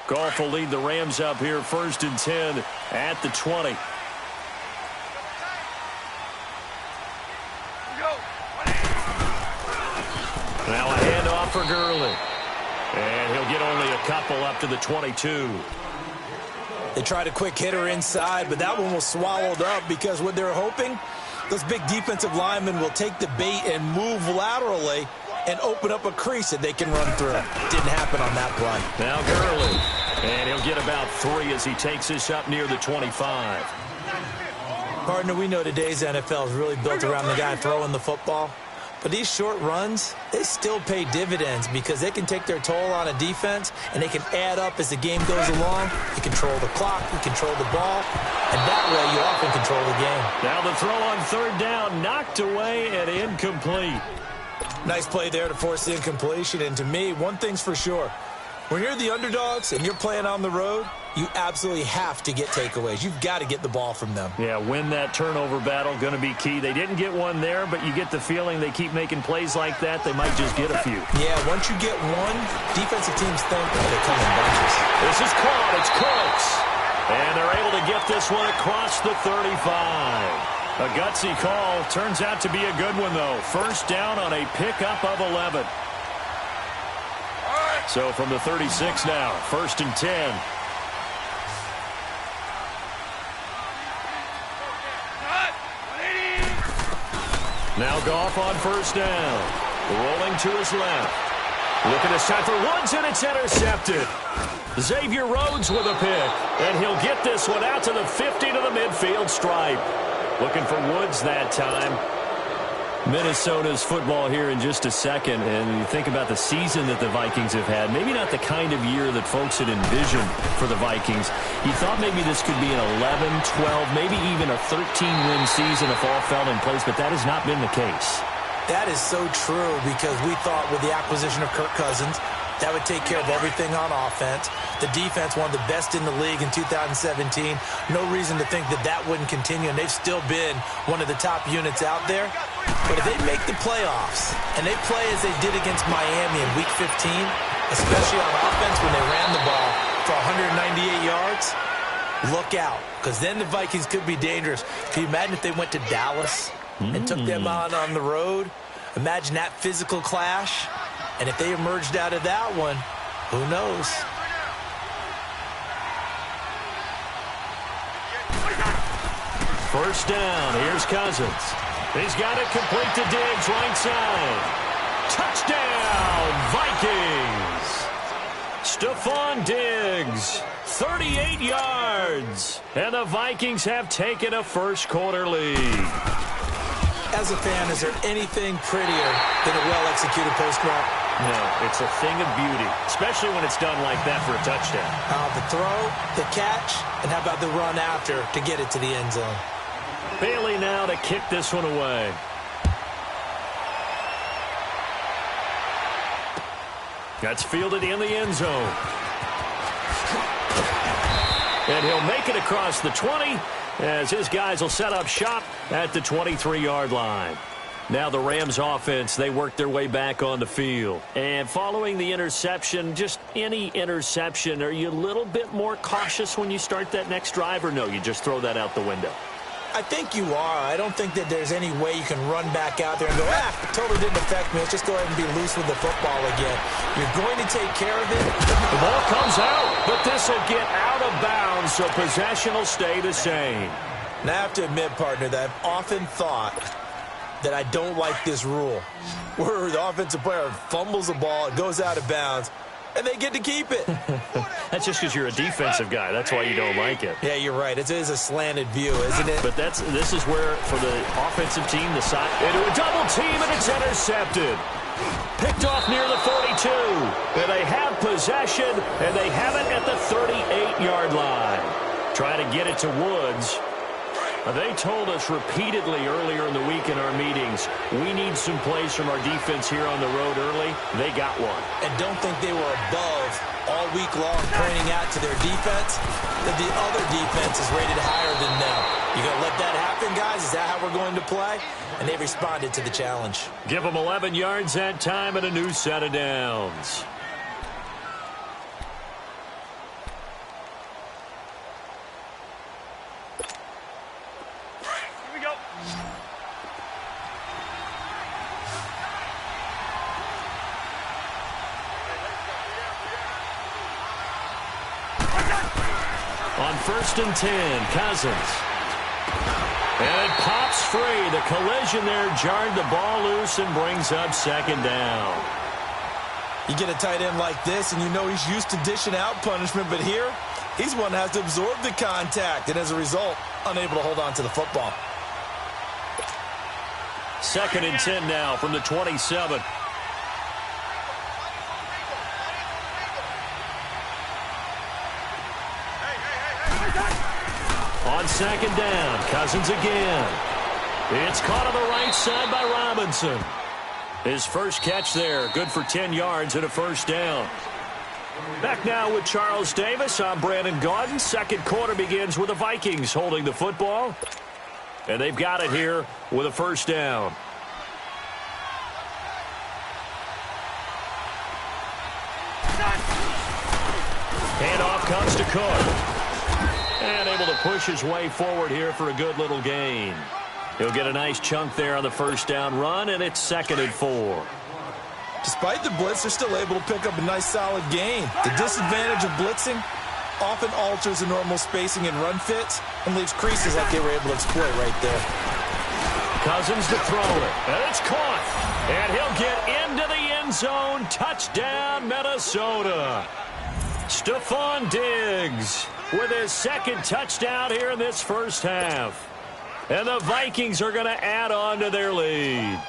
Goff will lead the Rams up here, 1st and 10 at the 20. Now a handoff for Gurley. And he'll get only a couple up to the 22. They tried a quick hitter inside, but that one was swallowed up because what they're hoping, those big defensive linemen will take the bait and move laterally and open up a crease that they can run through. Didn't happen on that play. Now Gurley. And he'll get about 3 as he takes this up near the 25. Partner, we know today's NFL is really built around the guy throwing the football. But these short runs, they still pay dividends because they can take their toll on a defense and they can add up as the game goes along. You control the clock, you control the ball, and that way you often control the game. Now the throw on 3rd down, knocked away and incomplete. Nice play there to force the incompletion. And to me, one thing's for sure. When you're the underdogs and you're playing on the road, you absolutely have to get takeaways. You've got to get the ball from them. Yeah, win that turnover battle, going to be key. They didn't get one there, but you get the feeling they keep making plays like that, they might just get a few. Yeah, once you get one, defensive teams think they come in bunches. This is caught. It's Cooks. And they're able to get this one across the 35. A gutsy call. Turns out to be a good one, though. 1st down on a pickup of 11. So from the 36 now, 1st and 10. Now Goff on 1st down. Rolling to his left. Looking this time for Woods, and it's intercepted. Xavier Rhodes with a pick. And he'll get this one out to the 50 to the midfield stripe. Looking for Woods that time. Minnesota's football here in just a second, and you think about the season that the Vikings have had, maybe not the kind of year that folks had envisioned for the Vikings. You thought maybe this could be an 11, 12, maybe even a 13-win season if all fell in place, but that has not been the case. That is so true, because we thought with the acquisition of Kirk Cousins, That would take care of everything on offense. The defense, one of the best in the league in 2017. No reason to think that that wouldn't continue, and they've still been one of the top units out there. But if they make the playoffs, and they play as they did against Miami in Week 15, especially on offense when they ran the ball for 198 yards, look out, because then the Vikings could be dangerous. Can you imagine if they went to Dallas and took them on the road? Imagine that physical clash. And if they emerged out of that one, who knows? First down. Here's Cousins. He's got it complete to Diggs, right side. Touchdown, Vikings. Stephon Diggs, 38 yards. And the Vikings have taken a first-quarter lead. As a fan, is there anything prettier than a well-executed post route? No, it's a thing of beauty, especially when it's done like that for a touchdown. The throw, the catch, and how about the run after to get it to the end zone? Bailey now to kick this one away. That's fielded in the end zone. And he'll make it across the 20 as his guys will set up shop at the 23-yard line. Now the Rams offense, they work their way back on the field. And following the interception, just any interception, are you a little bit more cautious when you start that next drive, or no, you just throw that out the window? I think you are. I don't think that there's any way you can run back out there and go, it totally didn't affect me. Let's just go ahead and be loose with the football again. You're going to take care of it. The ball comes out, but this will get out of bounds, so possession will stay the same. Now, I have to admit, partner, that I've often thought that I don't like this rule, where the offensive player fumbles the ball, it goes out of bounds, and they get to keep it. That's just because you're a defensive guy. That's why you don't like it. Yeah, you're right. It is a slanted view, isn't it? But this is where, for the offensive team, the side into a double team, and it's intercepted. Picked off near the 42. And they have possession, and they have it at the 38-yard line. Try to get it to Woods. They told us repeatedly earlier in the week in our meetings, we need some plays from our defense here on the road early. They got one. And don't think they were above all week long pointing out to their defense that the other defense is rated higher than them. You going to let that happen, guys? Is that how we're going to play? And they responded to the challenge. Give them 11 yards that time and a new set of downs. On 1st and 10, Cousins. And it pops free. The collision there jarred the ball loose and brings up second down. You get a tight end like this, and you know he's used to dishing out punishment, but here, he's one that has to absorb the contact, and as a result, unable to hold on to the football. 2nd and 10 now from the 27. On 2nd down, Cousins again. It's caught on the right side by Robinson. His first catch there, good for 10 yards and a first down. Back now with Charles Davis. I'm Brandon Gaudin. Second quarter begins with the Vikings holding the football. And they've got it here with a first down. Handoff comes to Cook. And able to push his way forward here for a good little gain. He'll get a nice chunk there on the first down run, and it's 2nd and 4. Despite the blitz, they're still able to pick up a nice solid gain. The disadvantage of blitzing often alters the normal spacing and run fits and leaves creases like they were able to exploit right there. Cousins to throw it, and it's caught. And he'll get into the end zone. Touchdown, Minnesota. Stephon Diggs with his second touchdown here in this first half. And the Vikings are going to add on to their lead.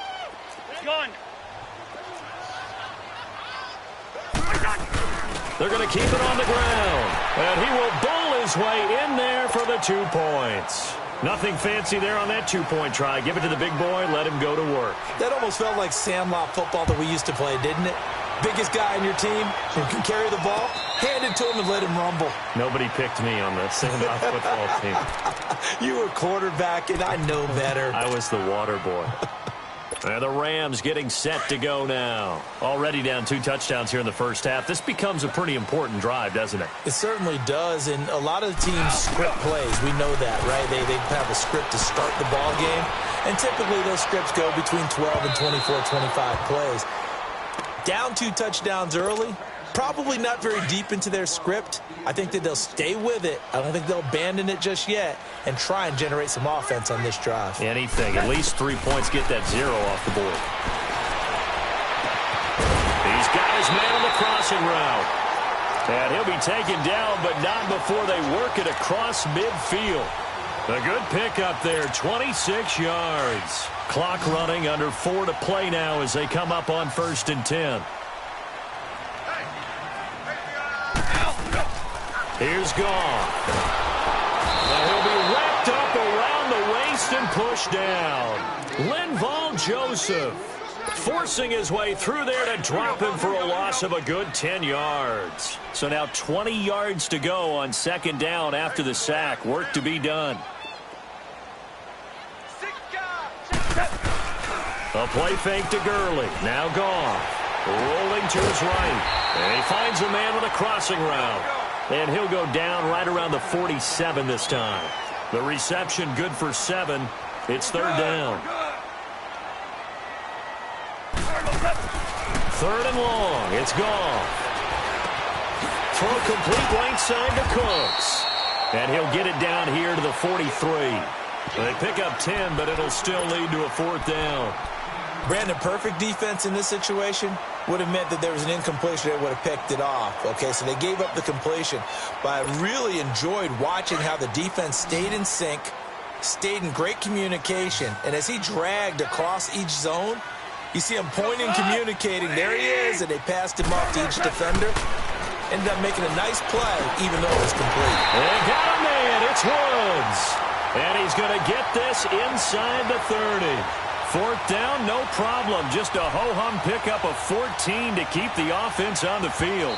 They're going to keep it on the ground. And he will bowl his way in there for the 2 points. Nothing fancy there on that 2-point try. Give it to the big boy, let him go to work. That almost felt like sandlot football that we used to play, didn't it? Biggest guy on your team who can carry the ball, hand it to him and let him rumble. Nobody picked me on the Sandrock football team. You were quarterback, and I know better. I was the water boy. And the Rams getting set to go now. Already down 2 touchdowns here in the first half. This becomes a pretty important drive, doesn't it? It certainly does, and a lot of the teams script plays. We know that, right? They have a script to start the ball game, and typically those scripts go between 12 and 24, 25 plays. Down 2 touchdowns early, probably not very deep into their script. I think that they'll stay with it. I don't think they'll abandon it just yet and try and generate some offense on this drive. Anything. At least 3 points, get that 0 off the board. He's got his man on the crossing route. And he'll be taken down, but not before they work it across midfield. A good pickup there, 26 yards. Clock running, under 4 to play now as they come up on 1st and 10. Here's Goff. And he'll be wrapped up around the waist and pushed down. Linval Joseph forcing his way through there to drop him for a loss of a good 10 yards. So now 20 yards to go on 2nd down after the sack. Work to be done. A play fake to Gurley. Now Goff. Rolling to his right. And he finds a man with a crossing route. And he'll go down right around the 47 this time. The reception good for 7. It's 3rd down. 3rd and long. It's Goff. Throw complete right side to Cooks. And he'll get it down here to the 43. They pick up 10, but it'll still lead to a 4th down. Brandon, perfect defense in this situation would have meant that there was an incompletion that would have picked it off. Okay, so they gave up the completion. But I really enjoyed watching how the defense stayed in sync, stayed in great communication. And as he dragged across each zone, you see him pointing, communicating. There he is, and they passed him off to each defender. Ended up making a nice play, even though it was complete. They got a man. It's Woods. And he's going to get this inside the 30. 4th down, no problem. Just a ho-hum pickup of 14 to keep the offense on the field.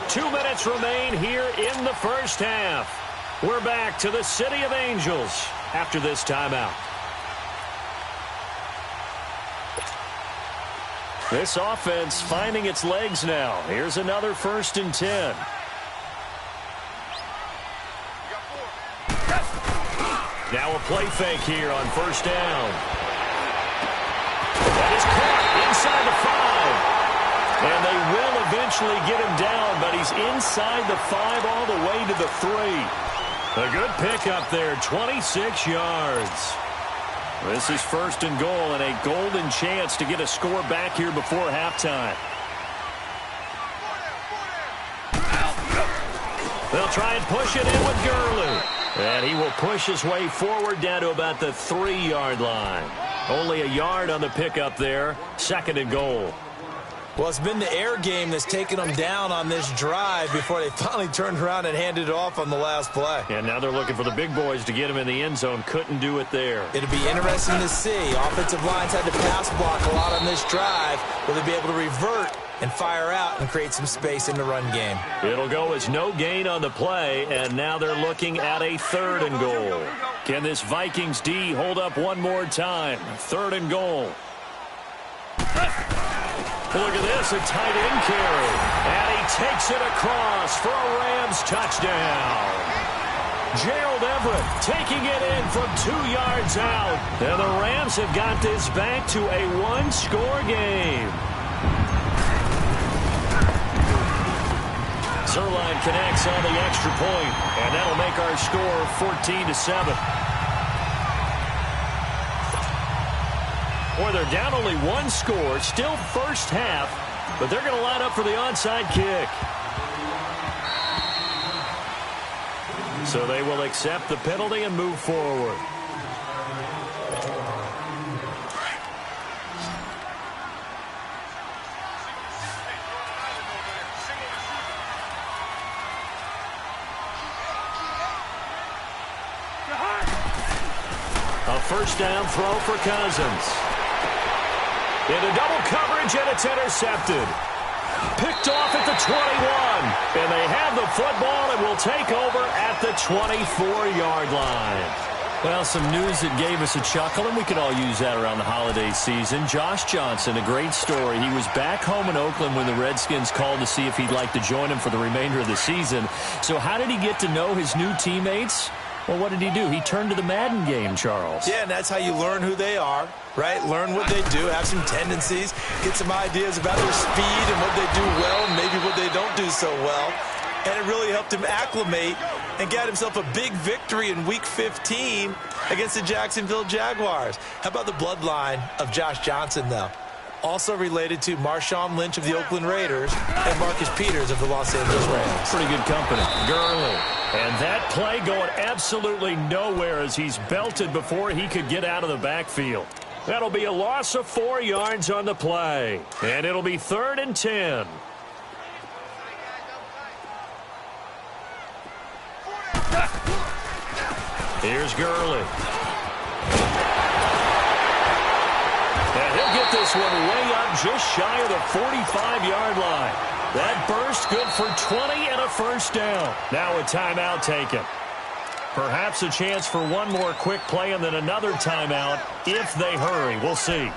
Two minutes remain here in the first half. We're back to the City of Angels after this timeout. This offense finding its legs now. Here's another 1st and 10. Now a play fake here on 1st down. That is caught inside the 5. And they will eventually get him down, but he's inside the 5 all the way to the 3. A good pickup there, 26 yards. This is 1st and goal and a golden chance to get a score back here before halftime. They'll try and push it in with Gurley. And he will push his way forward down to about the 3-yard line. Only a yard on the pickup there. 2nd and goal. Well, it's been the air game that's taken them down on this drive before they finally turned around and handed it off on the last play. And now they're looking for the big boys to get him in the end zone. Couldn't do it there. It'll be interesting to see. Offensive lines had to pass block a lot on this drive. Will they be able to revert and fire out and create some space in the run game? It'll go as no gain on the play, and now they're looking at a 3rd and goal. Can this Vikings D hold up one more time? 3rd and goal. Look at this, a tight end carry. And he takes it across for a Rams touchdown. Gerald Everett taking it in from 2 yards out. And the Rams have got this back to a 1-score game. Zerline connects on the extra point, and that'll make our score 14-7. Boy, they're down only 1 score, still first half, but they're going to line up for the onside kick. So they will accept the penalty and move forward. A first down throw for Cousins. Into double coverage, and it's intercepted. Picked off at the 21. And they have the football and will take over at the 24-yard line. Well, some news that gave us a chuckle, and we could all use that around the holiday season. Josh Johnson, a great story. He was back home in Oakland when the Redskins called to see if he'd like to join him for the remainder of the season. So how did he get to know his new teammates? Well, what did he do? He turned to the Madden game, Charles. Yeah, and that's how you learn who they are, right? Learn what they do, have some tendencies, get some ideas about their speed and what they do well, and maybe what they don't do so well. And it really helped him acclimate and get himself a big victory in Week 15 against the Jacksonville Jaguars. How about the bloodline of Josh Johnson, though? Also related to Marshawn Lynch of the Oakland Raiders and Marcus Peters of the Los Angeles Rams. Pretty good company. Gurley. And that play going absolutely nowhere as he's belted before he could get out of the backfield. That'll be a loss of 4 yards on the play. And it'll be 3rd and 10. Here's Gurley. And he'll get this one way up just shy of the 45-yard line. That burst good for 20 and a first down. Now a timeout taken. Perhaps a chance for one more quick play and then another timeout if they hurry. We'll see.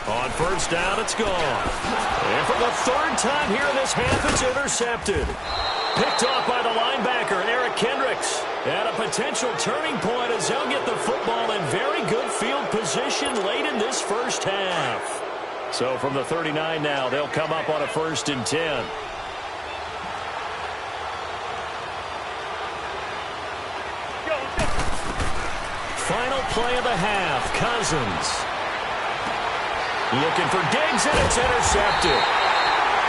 On first down, it's gone. And for the 3rd time here in this half, it's intercepted. Picked off by the linebacker, Eric Kendricks. At a potential turning point as they'll get the football in very good field position late in this first half. So from the 39 now, they'll come up on a 1st and 10. Final play of the half, Cousins. Looking for Diggs, and it's intercepted.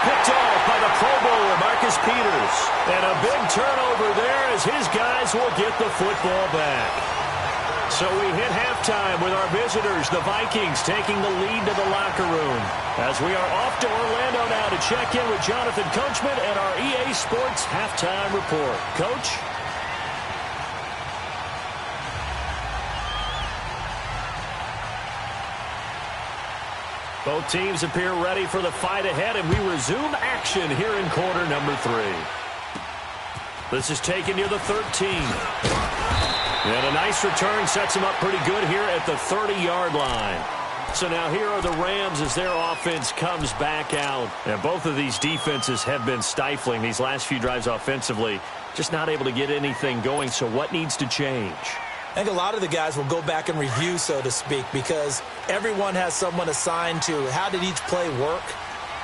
Picked off by the Pro Bowler, Marcus Peters. And a big turnover there as his guys will get the football back. So we hit halftime with our visitors, the Vikings, taking the lead to the locker room. As we are off to Orlando now to check in with Jonathan Coachman and our EA Sports halftime report. Coach? Both teams appear ready for the fight ahead, and we resume action here in quarter number 3. This is taken near the 13. And a nice return sets them up pretty good here at the 30-yard line. So now here are the Rams as their offense comes back out. And both of these defenses have been stifling these last few drives offensively. Just not able to get anything going, so what needs to change? I think a lot of the guys will go back and review, so to speak, because everyone has someone assigned to how did each play work.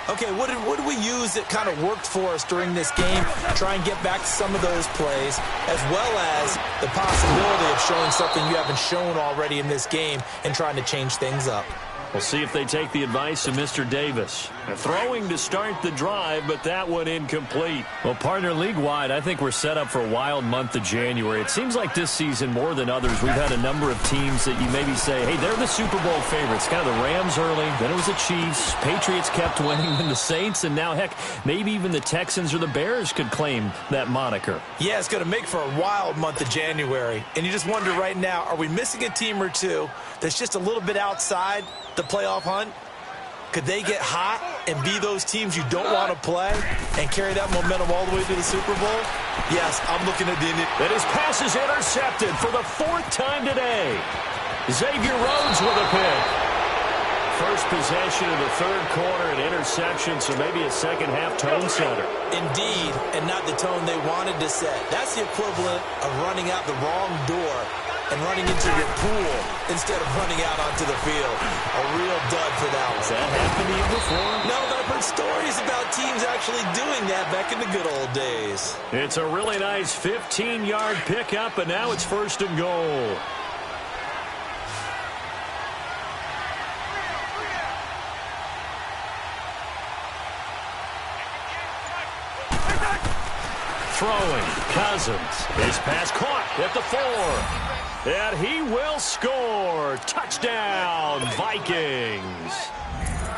Okay, what did we use that kind of worked for us during this game? Try and get back to some of those plays, as well as the possibility of showing something you haven't shown already in this game and trying to change things up. We'll see if they take the advice of Mr. Davis. Throwing to start the drive, but that one incomplete. Well, partner, league-wide, I think we're set up for a wild month of January. It seems like this season, more than others, we've had a number of teams that you maybe say, hey, they're the Super Bowl favorites. Kind of the Rams early, then it was the Chiefs. Patriots kept winning, then the Saints, and now, heck, maybe even the Texans or the Bears could claim that moniker. Yeah, it's going to make for a wild month of January. And you just wonder right now, are we missing a team or two that's just a little bit outside the playoff hunt? Could they get hot and be those teams you don't want to play and carry that momentum all the way to the Super Bowl? Yes, I'm looking at the Indian. And his pass is intercepted for the 4th time today. Xavier Rhodes with a pick. First possession of the 3rd quarter, an interception, so maybe a second-half tone setter. Indeed, and not the tone they wanted to set. That's the equivalent of running out the wrong door and running into your pool instead of running out onto the field. A real dud for that one. Has that happened to you before? No, but I've heard stories about teams actually doing that back in the good old days. It's a really nice 15-yard pickup, and now it's 1st and goal. throwing. Cousins. His pass caught at the 4. And he will score. Touchdown, Vikings.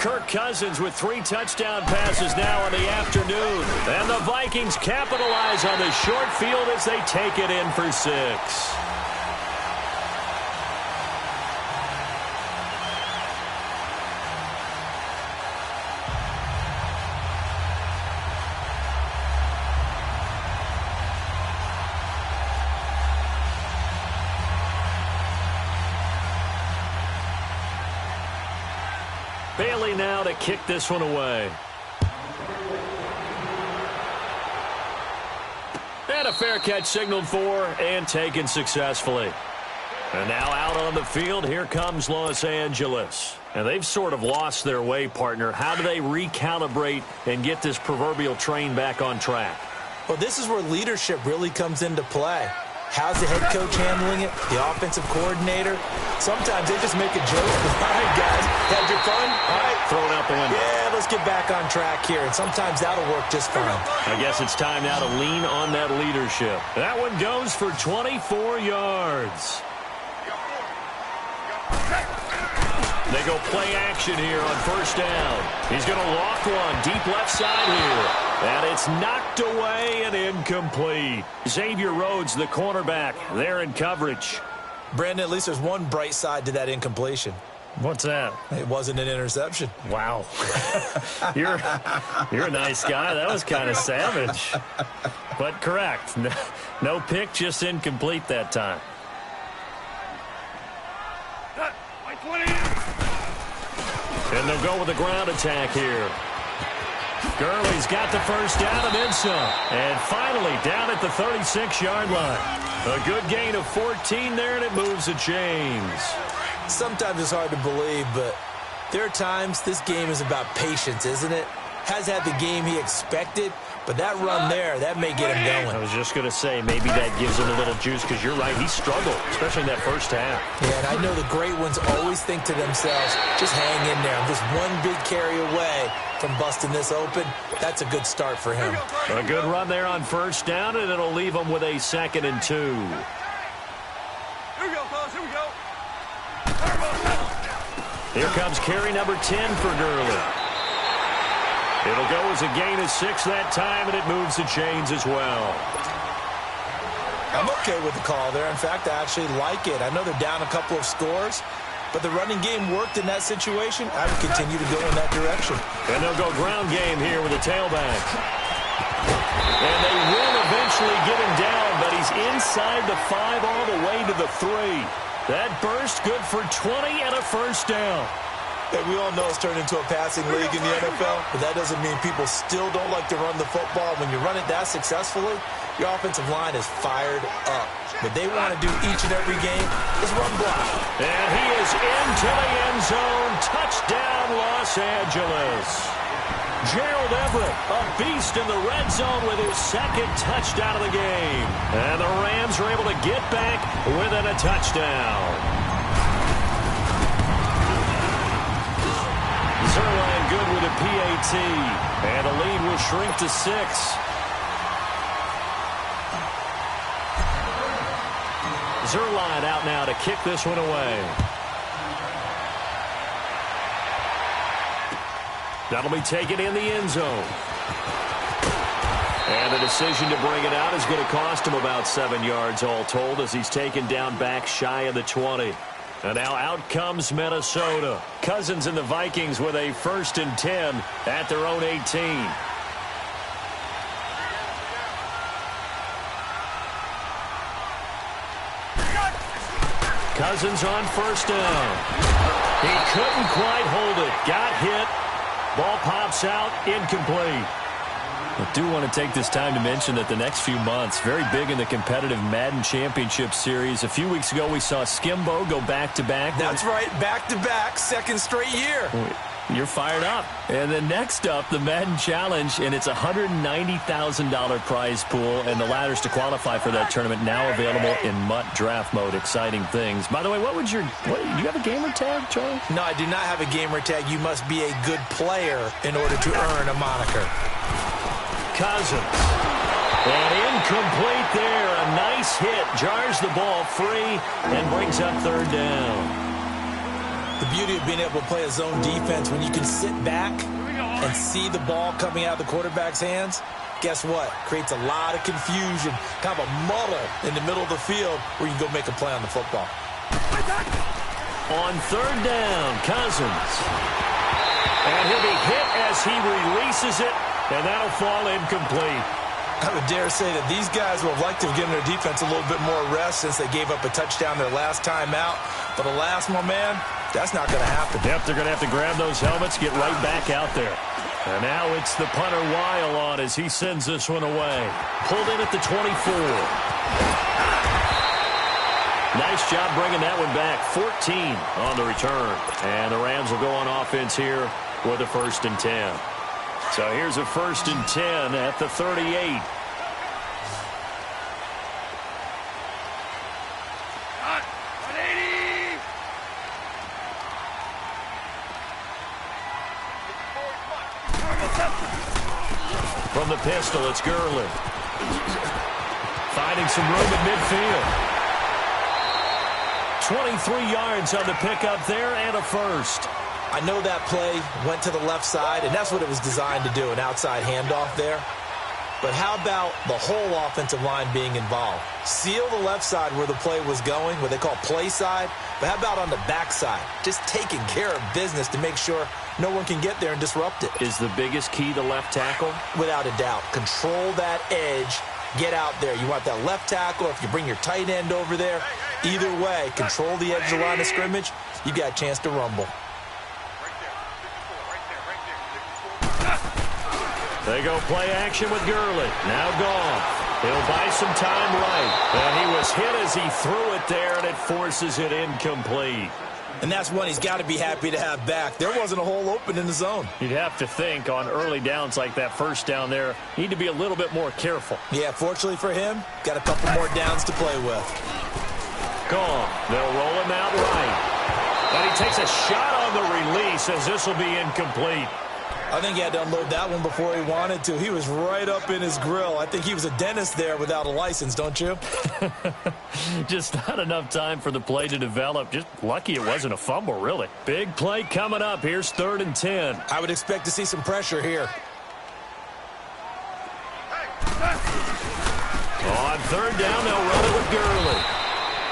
Kirk Cousins with 3 touchdown passes now in the afternoon. And the Vikings capitalize on the short field as they take it in for 6. Bailey now to kick this one away. And a fair catch signaled for and taken successfully. And now out on the field, here comes Los Angeles. And they've sort of lost their way, partner. How do they recalibrate and get this proverbial train back on track? Well, this is where leadership really comes into play. How's the head coach handling it? The offensive coordinator? Sometimes they just make a joke. All right, guys, had your fun? All right. Throw it out the window. Yeah, let's get back on track here. And sometimes that'll work just fine. I guess it's time now to lean on that leadership. That one goes for 24 yards. They go play action here on first down. He's going to lock one deep left side here. And it's knocked away and incomplete. Xavier Rhodes, the cornerback, there in coverage. Brandon, at least there's one bright side to that incompletion. What's that? It wasn't an interception. Wow. You're a nice guy. That was kind of savage. But correct. No pick, just incomplete that time. And they'll go with the ground attack here. Gurley's got the first down and then some. And finally down at the 36-yard line. A good gain of 14 there, and it moves the chains. Sometimes it's hard to believe, but there are times this game is about patience, isn't it? Has had the game he expected, but that run there, that may get him going. I was just going to say, maybe that gives him a little juice, because you're right, he struggled, especially in that first half. Yeah, and I know the great ones always think to themselves, just hang in there. I'm just one big carry away from busting this open. That's a good start for him. A good run there on first down, and it'll leave him with a 2nd and 2. Here we go, fellas. Here we go. Here comes carry number 10 for Gurley. It'll go as a gain of 6 that time, and it moves the chains as well. I'm okay with the call there. In fact, I actually like it. I know they're down a couple of scores, but the running game worked in that situation. I would continue to go in that direction. And they'll go ground game here with a tailback. And they will eventually get him down, but he's inside the 5 all the way to the 3. That burst good for 20 and a first down. Hey, we all know it's turned into a passing league in the NFL, but that doesn't mean people still don't like to run the football. When you run it that successfully, your offensive line is fired up. What they want to do each and every game is run block. And he is into the end zone. Touchdown, Los Angeles. Gerald Everett, a beast in the red zone with his 2nd touchdown of the game. And the Rams are able to get back within a touchdown. Zerline good with a PAT. And the lead will shrink to 6. Zerline out now to kick this one away. That'll be taken in the end zone. And the decision to bring it out is going to cost him about 7 yards all told as he's taken down back shy of the 20. And now out comes Minnesota. Cousins and the Vikings with a 1st and 10 at their own 18. Cousins on first down. He couldn't quite hold it. Got hit. Ball pops out. Incomplete. I do want to take this time to mention that the next few months, very big in the competitive Madden Championship Series. A few weeks ago, we saw Skimbo go back-to-back. That's right, back-to-back, 2nd straight year. You're fired up. And then next up, the Madden Challenge, and it's a $190,000 prize pool, and the ladders to qualify for that tournament now available in MUT draft mode. Exciting things. By the way, do you have a gamer tag, Charlie? No, I do not have a gamer tag. You must be a good player in order to earn a moniker. Cousins. And Incomplete there. A nice hit. Jars the ball free and brings up third down. The beauty of being able to play a zone defense when you can sit back and see the ball coming out of the quarterback's hands, guess what? Creates a lot of confusion, kind of a muddle in the middle of the field where you can go make a play on the football. On third down, Cousins. And he'll be hit as he releases it, and that'll fall incomplete. I would dare say that these guys would have liked to have given their defense a little bit more rest since they gave up a touchdown their last time out. But alas, my man, that's not going to happen. Yep, they're going to have to grab those helmets, get right back out there. And now it's the punter Weil on as he sends this one away. Pulled in at the 24. Nice job bringing that one back. 14 on the return. And the Rams will go on offense here with a 1st and 10. So here's a 1st and 10 at the 38. From the pistol, it's Gurley. Finding some room at midfield. 23 yards on the pickup there and a 1st. I know that play went to the left side, and that's what it was designed to do, an outside handoff there. But how about the whole offensive line being involved? Seal the left side where the play was going, what they call play side. But how about on the back side? Just taking care of business to make sure no one can get there and disrupt it. Is the biggest key the left tackle? Without a doubt. Control that edge. Get out there. You want that left tackle, if you bring your tight end over there. Either way, control the edge of the line of scrimmage. You got a chance to rumble. They go play action with Gurley. Now gone. He'll buy some time right. And he was hit as he threw it there, and it forces it incomplete. And that's one he's got to be happy to have back. There wasn't a hole open in the zone. You'd have to think on early downs like that first down there, need to be a little bit more careful. Yeah, fortunately for him, got a couple more downs to play with. Gone. They'll roll him out right. And he takes a shot on the release as this will be incomplete. I think he had to unload that one before he wanted to. He was right up in his grill. I think he was a dentist there without a license, don't you? Just not enough time for the play to develop. Just lucky it wasn't a fumble, really. Big play coming up. Here's 3rd and 10. I would expect to see some pressure here. On 3rd down, they'll run it with Gurley.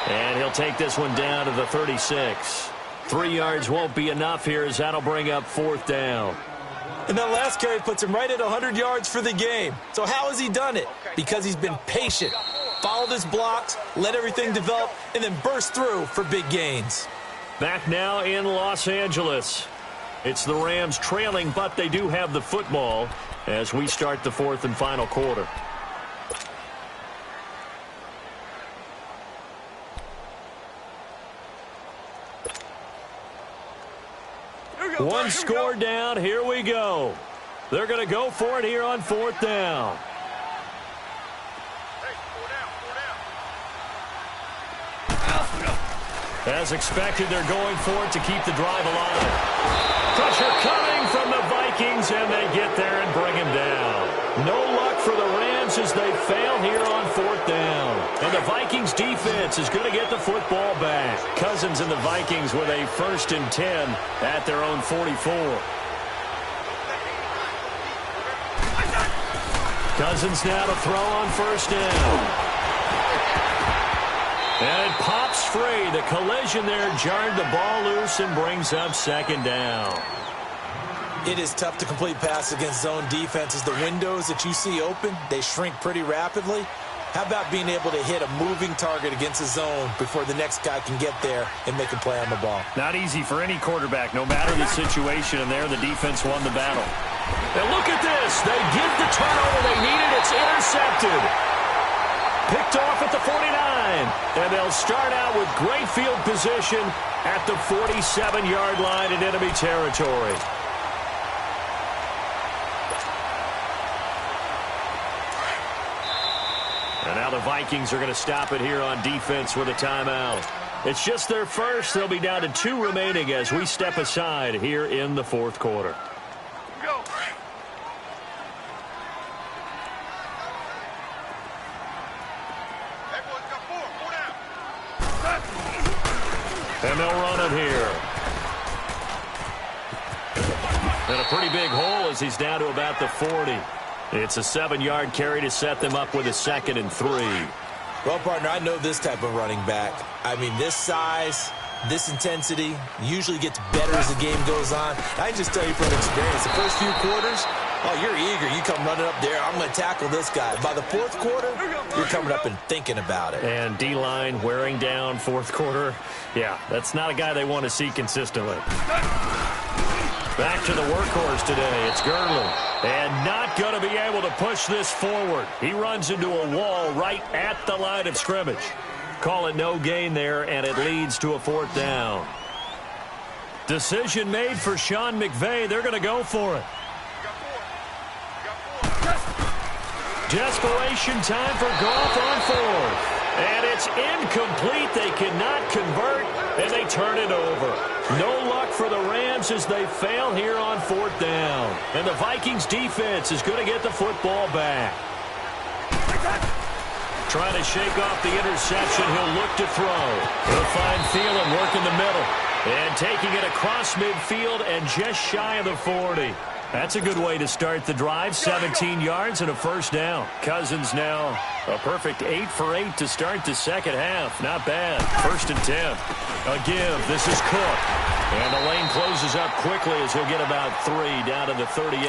And he'll take this one down to the 36. 3 yards won't be enough here as that'll bring up 4th down. And that last carry puts him right at 100 yards for the game. So how has he done it? Because he's been patient, followed his blocks, let everything develop, and then burst through for big gains. Back now in Los Angeles. It's the Rams trailing, but they do have the football as we start the 4th and final quarter. One score down. Here we go. They're going to go for it here on 4th down. As expected, they're going for it to keep the drive alive. Pressure coming from the Vikings, and they get there and bring him down. No luck for the Rams as they fail here on 4th down. And the Vikings defense is going to get the football back. Cousins and the Vikings with a 1st and 10 at their own 44. Cousins now to throw on 1st down. And it pops free. The collision there jarred the ball loose and brings up 2nd down. It is tough to complete passes against zone defenses. The windows that you see open, they shrink pretty rapidly. How about being able to hit a moving target against a zone before the next guy can get there and make a play on the ball? Not easy for any quarterback, no matter the situation, and there the defense won the battle. And look at this. They get the turnover they needed. It's intercepted. Picked off at the 49. And they'll start out with great field position at the 47-yard line in enemy territory. And now the Vikings are going to stop it here on defense with a timeout. It's just their first. They'll be down to 2 remaining as we step aside here in the 4th quarter. And they'll run it here. And a pretty big hole as he's down to about the 40. It's a 7-yard carry to set them up with a 2nd and 3. Well, partner, I know this type of running back. I mean, this size, this intensity usually gets better as the game goes on. I can just tell you from experience, the first few quarters, oh, you're eager. You come running up there, I'm going to tackle this guy. By the 4th quarter, you're coming up and thinking about it. And D-line wearing down 4th quarter. Yeah, that's not a guy they want to see consistently. Back to the workhorse today. It's Gurley. And not going to be able to push this forward. He runs into a wall right at the line of scrimmage. Call it no gain there, and it leads to a 4th down. Decision made for Sean McVay. They're going to go for it. Desperation time for Goff on 4th. And it's incomplete. They cannot convert, and they turn it over. No luck for the Rams as they fail here on 4th down. And the Vikings defense is going to get the football back. Trying to shake off the interception. He'll look to throw. He'll find Thielen working the middle. And taking it across midfield and just shy of the 40. That's a good way to start the drive. 17 yards and a 1st down. Cousins now a perfect 8 for 8 to start the 2nd half. Not bad. 1st and 10. A give. This is Cook. And the lane closes up quickly as he'll get about 3 down to the 38.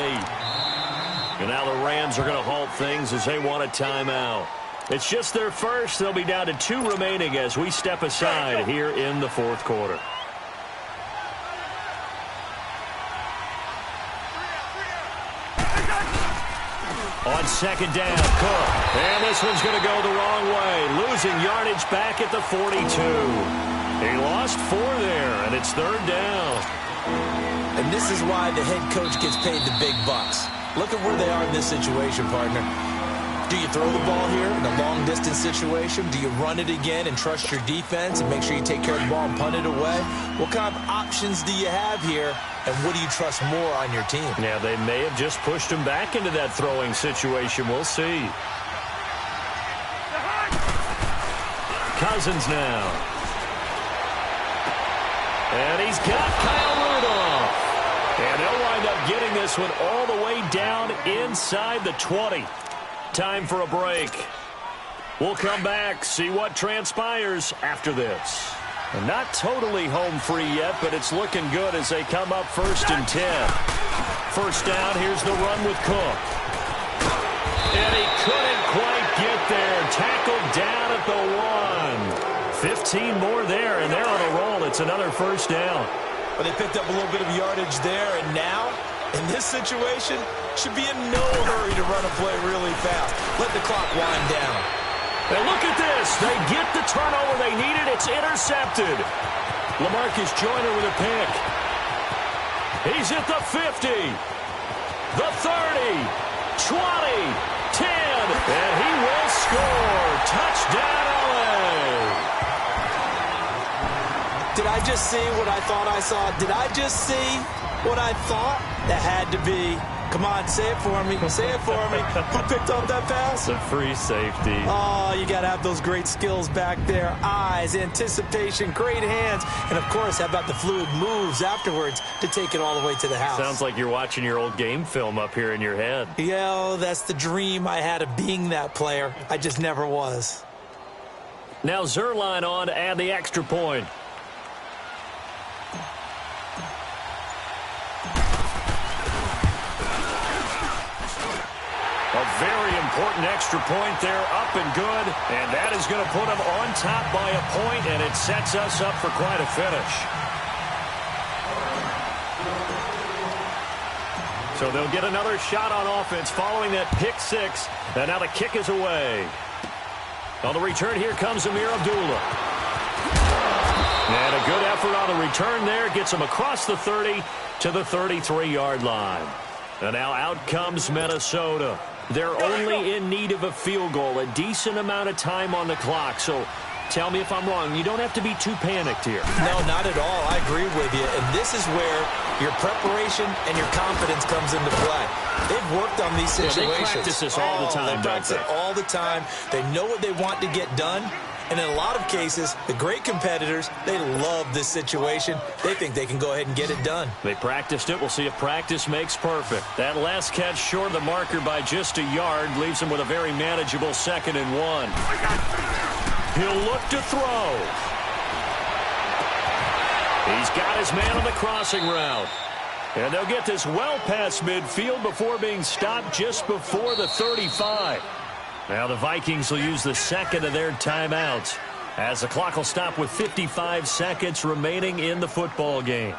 And now the Rams are going to halt things as they want a timeout. It's just their first. They'll be down to 2 remaining as we step aside here in the 4th quarter. On 2nd down, Cook. And this one's going to go the wrong way. Losing yardage back at the 42. He lost 4 there, and it's 3rd down. And this is why the head coach gets paid the big bucks. Look at where they are in this situation, partner. Do you throw the ball here in a long-distance situation? Do you run it again and trust your defense and make sure you take care of the ball and punt it away? What kind of options do you have here, and what do you trust more on your team? Yeah, they may have just pushed him back into that throwing situation. We'll see. Cousins now. And he's got Kyle Rudolph. And they'll wind up getting this one all the way down inside the 20. Time for a break. We'll come back, see what transpires after this. And not totally home free yet, but it's looking good as they come up 1st and 10. 1st down, here's the run with Cook. And he couldn't quite get there. Tackled down at the 1. 15 more there, and they're on a roll. It's another 1st down. But they picked up a little bit of yardage there, and now, in this situation, should be in no hurry to run a play really fast. Let the clock wind down. And look at this. They get the turnover they needed. It's intercepted. LaMarcus Joyner with a pick. He's at the 50, the 30, 20, 10, and he will score. Touchdown, LA. Did I just see what I thought I saw? Did I just see what I thought? That had to be. Come on, say it for me. Say it for me. Who picked up that pass? It's a free safety. Oh, you got to have those great skills back there. Eyes, anticipation, great hands. And, of course, how about the fluid moves afterwards to take it all the way to the house? Sounds like you're watching your old game film up here in your head. Yeah, that's the dream I had of being that player. I just never was. Now Zerline on to add the extra point. A very important extra point there, up and good. And that is going to put them on top by a point, and it sets us up for quite a finish. So they'll get another shot on offense following that pick 6. And now the kick is away. On the return, here comes Amir Abdullah. And a good effort on the return there. Gets him across the 30 to the 33-yard line. And now out comes Minnesota. They're only in need of a field goal, a decent amount of time on the clock. So tell me if I'm wrong. You don't have to be too panicked here. No, not at all. I agree with you. And this is where your preparation and your confidence comes into play. They've worked on these situations. They practice this all the time, They practice it all the time. They know what they want to get done, And in a lot of cases, the great competitors, they love this situation. They think they can go ahead and get it done. They practiced it. We'll see if practice makes perfect. That last catch short of the marker by just a yard leaves him with a very manageable 2nd and 1. He'll look to throw. He's got his man on the crossing route. And they'll get this well past midfield before being stopped just before the 35. Now the Vikings will use the second of their timeouts as the clock will stop with 55 seconds remaining in the football game.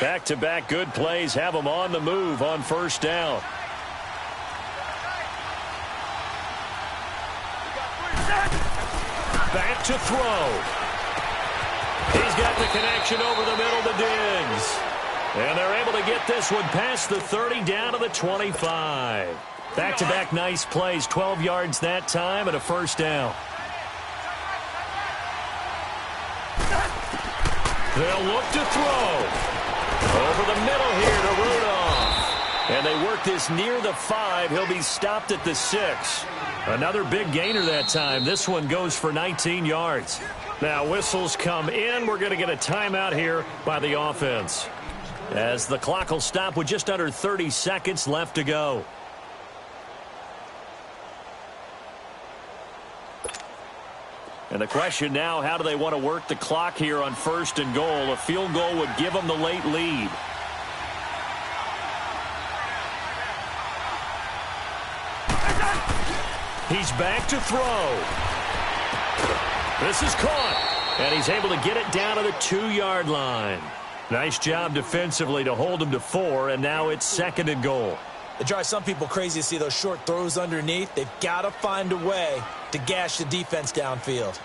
Back-to-back good plays have them on the move on first down. Back to throw. He's got the connection over the middle to Diggs. And they're able to get this one past the 30 down to the 25. Back-to-back nice plays, 12 yards that time and a first down. They'll look to throw. Over the middle here to Rudolph. And they work this near the 5. He'll be stopped at the 6. Another big gainer that time. This one goes for 19 yards. Now whistles come in. We're going to get a timeout here by the offense, as the clock will stop with just under 30 seconds left to go. And the question now, how do they want to work the clock here on 1st and goal? A field goal would give them the late lead. He's back to throw. This is caught, and he's able to get it down to the 2-yard line. Nice job defensively to hold him to 4, and now it's 2nd and goal. It drives some people crazy to see those short throws underneath. They've got to find a way to gash the defense downfield.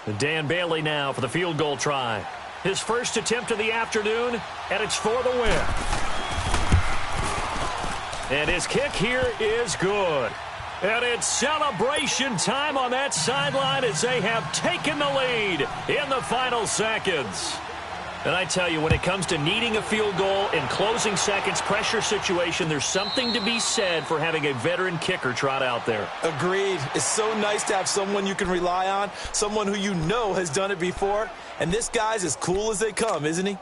And Dan Bailey now for the field goal try. His first attempt of the afternoon, and it's for the win. And his kick here is good. And it's celebration time on that sideline as they have taken the lead in the final seconds. And I tell you, when it comes to needing a field goal in closing seconds, pressure situation, there's something to be said for having a veteran kicker trot out there. Agreed. It's so nice to have someone you can rely on, someone who you know has done it before. And this guy's as cool as they come, isn't he?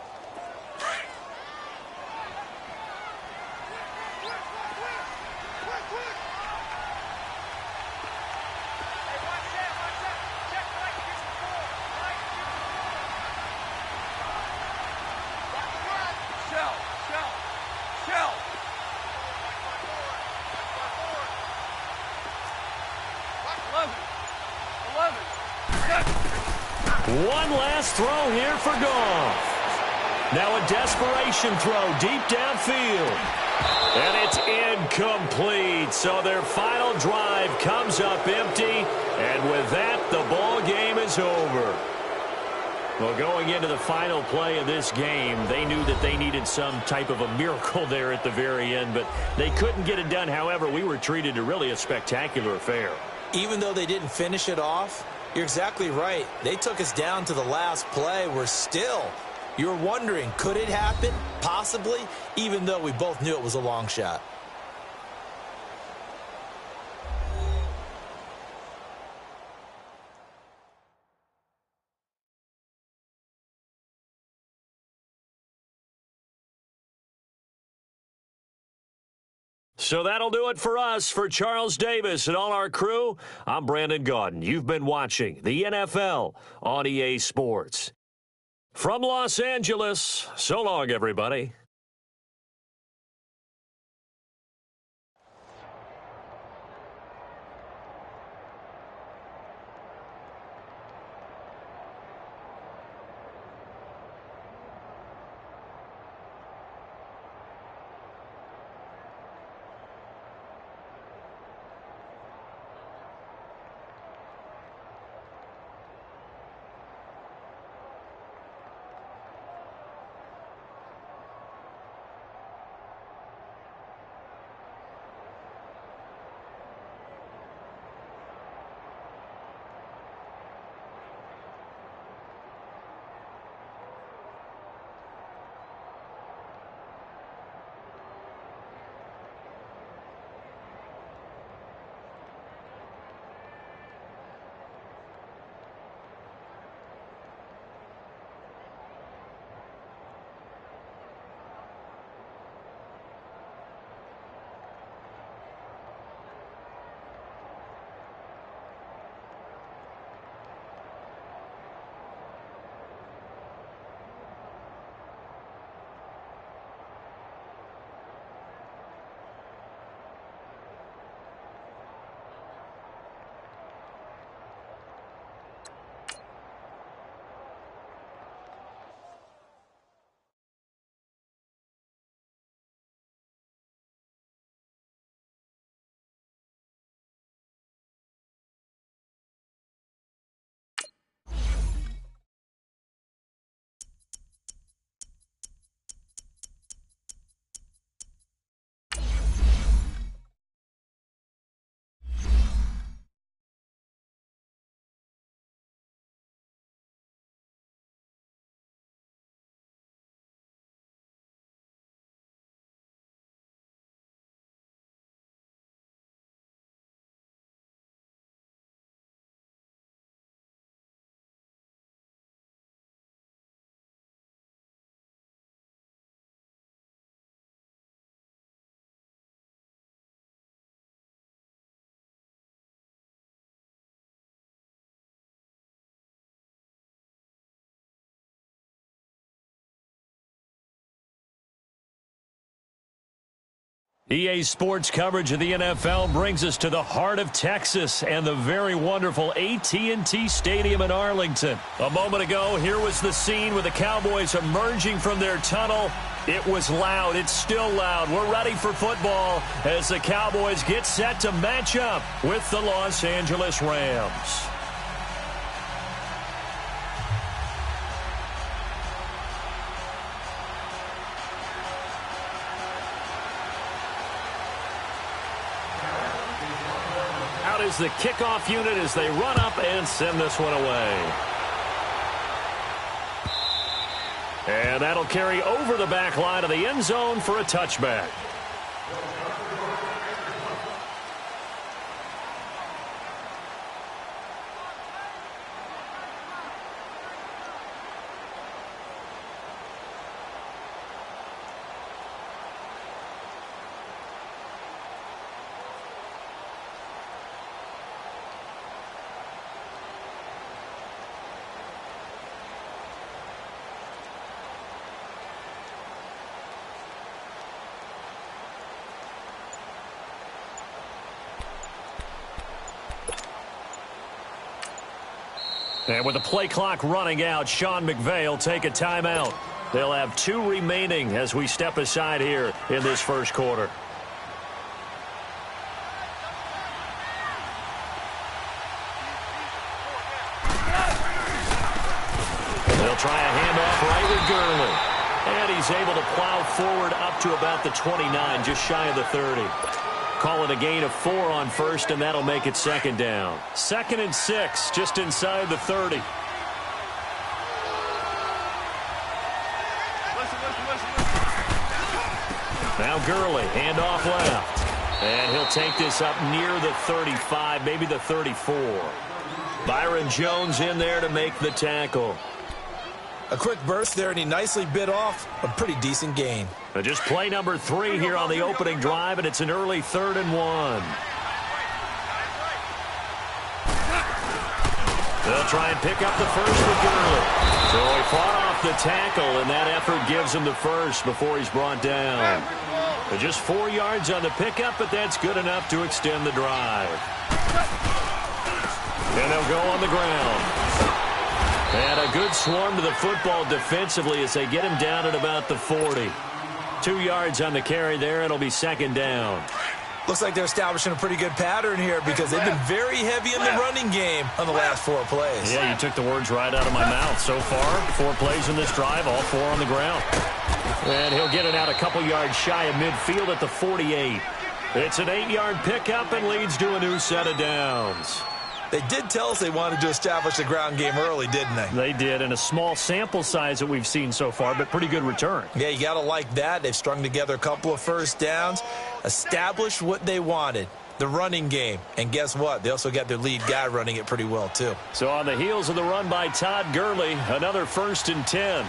One last throw here for Goff. Now a desperation throw deep downfield. And it's incomplete. So their final drive comes up empty. And with that, the ball game is over. Well, going into the final play of this game, they knew that they needed some type of a miracle there at the very end, but they couldn't get it done. However, we were treated to really a spectacular affair. Even though they didn't finish it off, you're exactly right. They took us down to the last play. We're still, you're wondering, could it happen? Possibly, even though we both knew it was a long shot. So that'll do it for us. For Charles Davis and all our crew, I'm Brandon Gaudin. You've been watching the NFL on EA Sports. From Los Angeles, so long, everybody. EA Sports coverage of the NFL brings us to the heart of Texas and the very wonderful AT&T Stadium in Arlington. A moment ago, here was the scene with the Cowboys emerging from their tunnel. It was loud. It's still loud. We're ready for football as the Cowboys get set to match up with the Los Angeles Rams. Is the kickoff unit as they run up and send this one away. And that'll carry over the back line of the end zone for a touchback. And with the play clock running out, Sean McVay will take a timeout. They'll have 2 remaining as we step aside here in this first quarter. They'll try a handoff right with Gurley. And he's able to plow forward up to about the 29, just shy of the 30. Call it a gain of 4 on first, and that'll make it second down. 2nd and 6, just inside the 30. Now Gurley, handoff left. And he'll take this up near the 35, maybe the 34. Byron Jones in there to make the tackle. A quick burst there, and he nicely bit off a pretty decent gain. Just play number 3 here on the opening drive, and it's an early 3rd and 1. They'll try and pick up the first with Gurley. So he fought off the tackle, and that effort gives him the first before he's brought down. But just 4 yards on the pickup, but that's good enough to extend the drive. And they'll go on the ground. And a good swarm to the football defensively as they get him down at about the 40. 2 yards on the carry there. It'll be second down. Looks like they're establishing a pretty good pattern here because they've been very heavy in the running game on the last 4 plays. Yeah, you took the words right out of my mouth. So far, 4 plays in this drive, all 4 on the ground. And he'll get it out a couple yards shy of midfield at the 48. It's an 8-yard pickup and leads to a new set of downs. They did tell us they wanted to establish the ground game early, didn't they? They did, in a small sample size that we've seen so far, but pretty good return. Yeah, you got to like that. They've strung together a couple of first downs, established what they wanted, the running game. And guess what? They also got their lead guy running it pretty well, too. So on the heels of the run by Todd Gurley, another 1st and 10.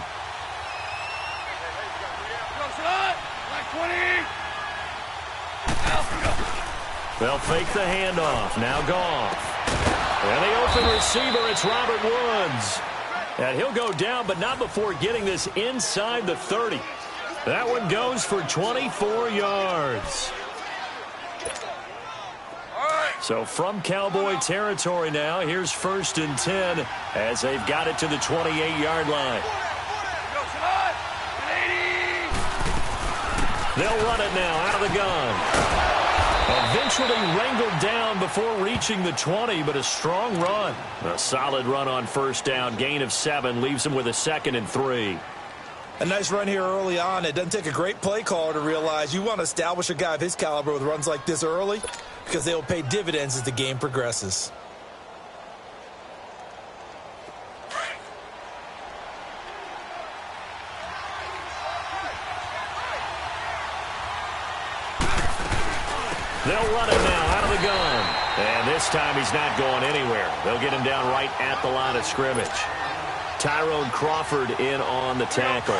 They'll fake the handoff. Now Goff. And the open receiver, it's Robert Woods. And he'll go down, but not before getting this inside the 30. That one goes for 24 yards. So from Cowboy territory now, here's 1st and 10 as they've got it to the 28-yard line. They'll run it now out of the gun. Eventually wrangled down before reaching the 20, but a strong run. A solid run on first down. Gain of 7 leaves him with a 2nd and 3. A nice run here early on. It doesn't take a great play caller to realize you want to establish a guy of his caliber with runs like this early because they will pay dividends as the game progresses. They'll run it now out of the gun. And this time he's not going anywhere. They'll get him down right at the line of scrimmage. Tyrone Crawford in on the tackle.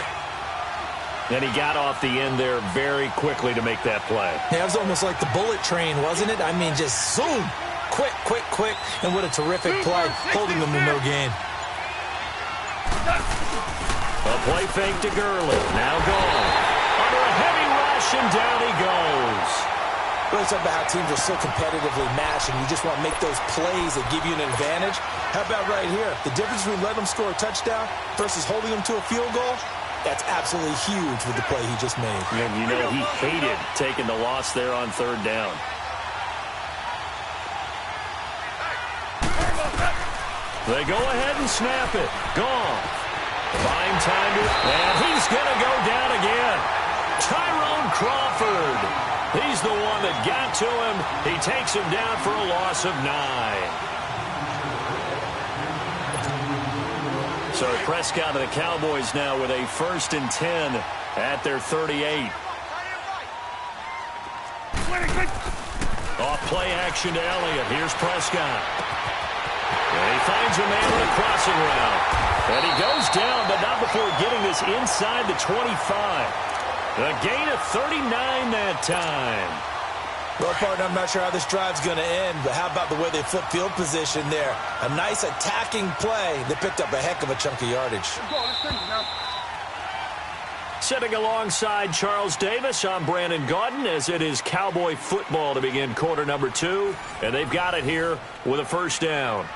And he got off the end there very quickly to make that play. Yeah, it was almost like the bullet train, wasn't it? I mean, just zoom. Quick, quick, quick. And what a terrific play, holding them to no gain. A play fake to Gurley. Now gone. Under a heavy rush, and down he goes. always talk about how teams are so competitively matched, and you just want to make those plays that give you an advantage. How about right here? The difference between letting them score a touchdown versus holding them to a field goal, that's absolutely huge with the play he just made. And you know he hated taking the loss there on third down. They go ahead and snap it. Gone. Fine time to... And he's going to go down again. Tyrone Crawford. He's the one that got to him. He takes him down for a loss of 9. So Prescott and the Cowboys now with a 1st and 10 at their 38. Off play action to Elliott. Here's Prescott. And he finds a man with a crossing route. And he goes down, but not before getting this inside the 25. A gain of 39 that time. Well, partner, I'm not sure how this drive's going to end, but how about the way they flip field position there? A nice attacking play. They picked up a heck of a chunk of yardage. Sitting alongside Charles Davis, I'm Brandon Gaudin, as it is Cowboy football to begin quarter number 2. And they've got it here with a 1st down.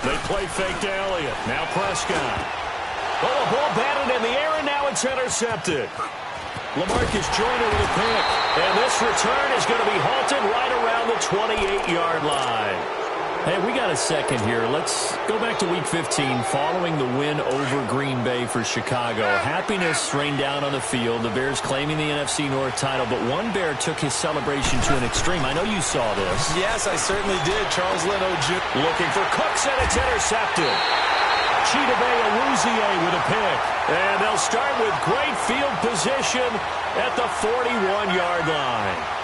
They play fake to Elliott. Now Prescott. Oh, the ball batted in the air, and now it's intercepted. LaMarcus Joyner with a pick. And this return is going to be halted right around the 28-yard line. Hey, we got a second here. Let's go back to Week 15 following the win over Green Bay for Chicago. Happiness rained down on the field. The Bears claiming the NFC North title, but one Bear took his celebration to an extreme. I know you saw this. Yes, I certainly did. Charles Leno Jr. Looking for Cooks, and it's intercepted. Chidobe Awuzie with a pick. And they'll start with great field position at the 41-yard line.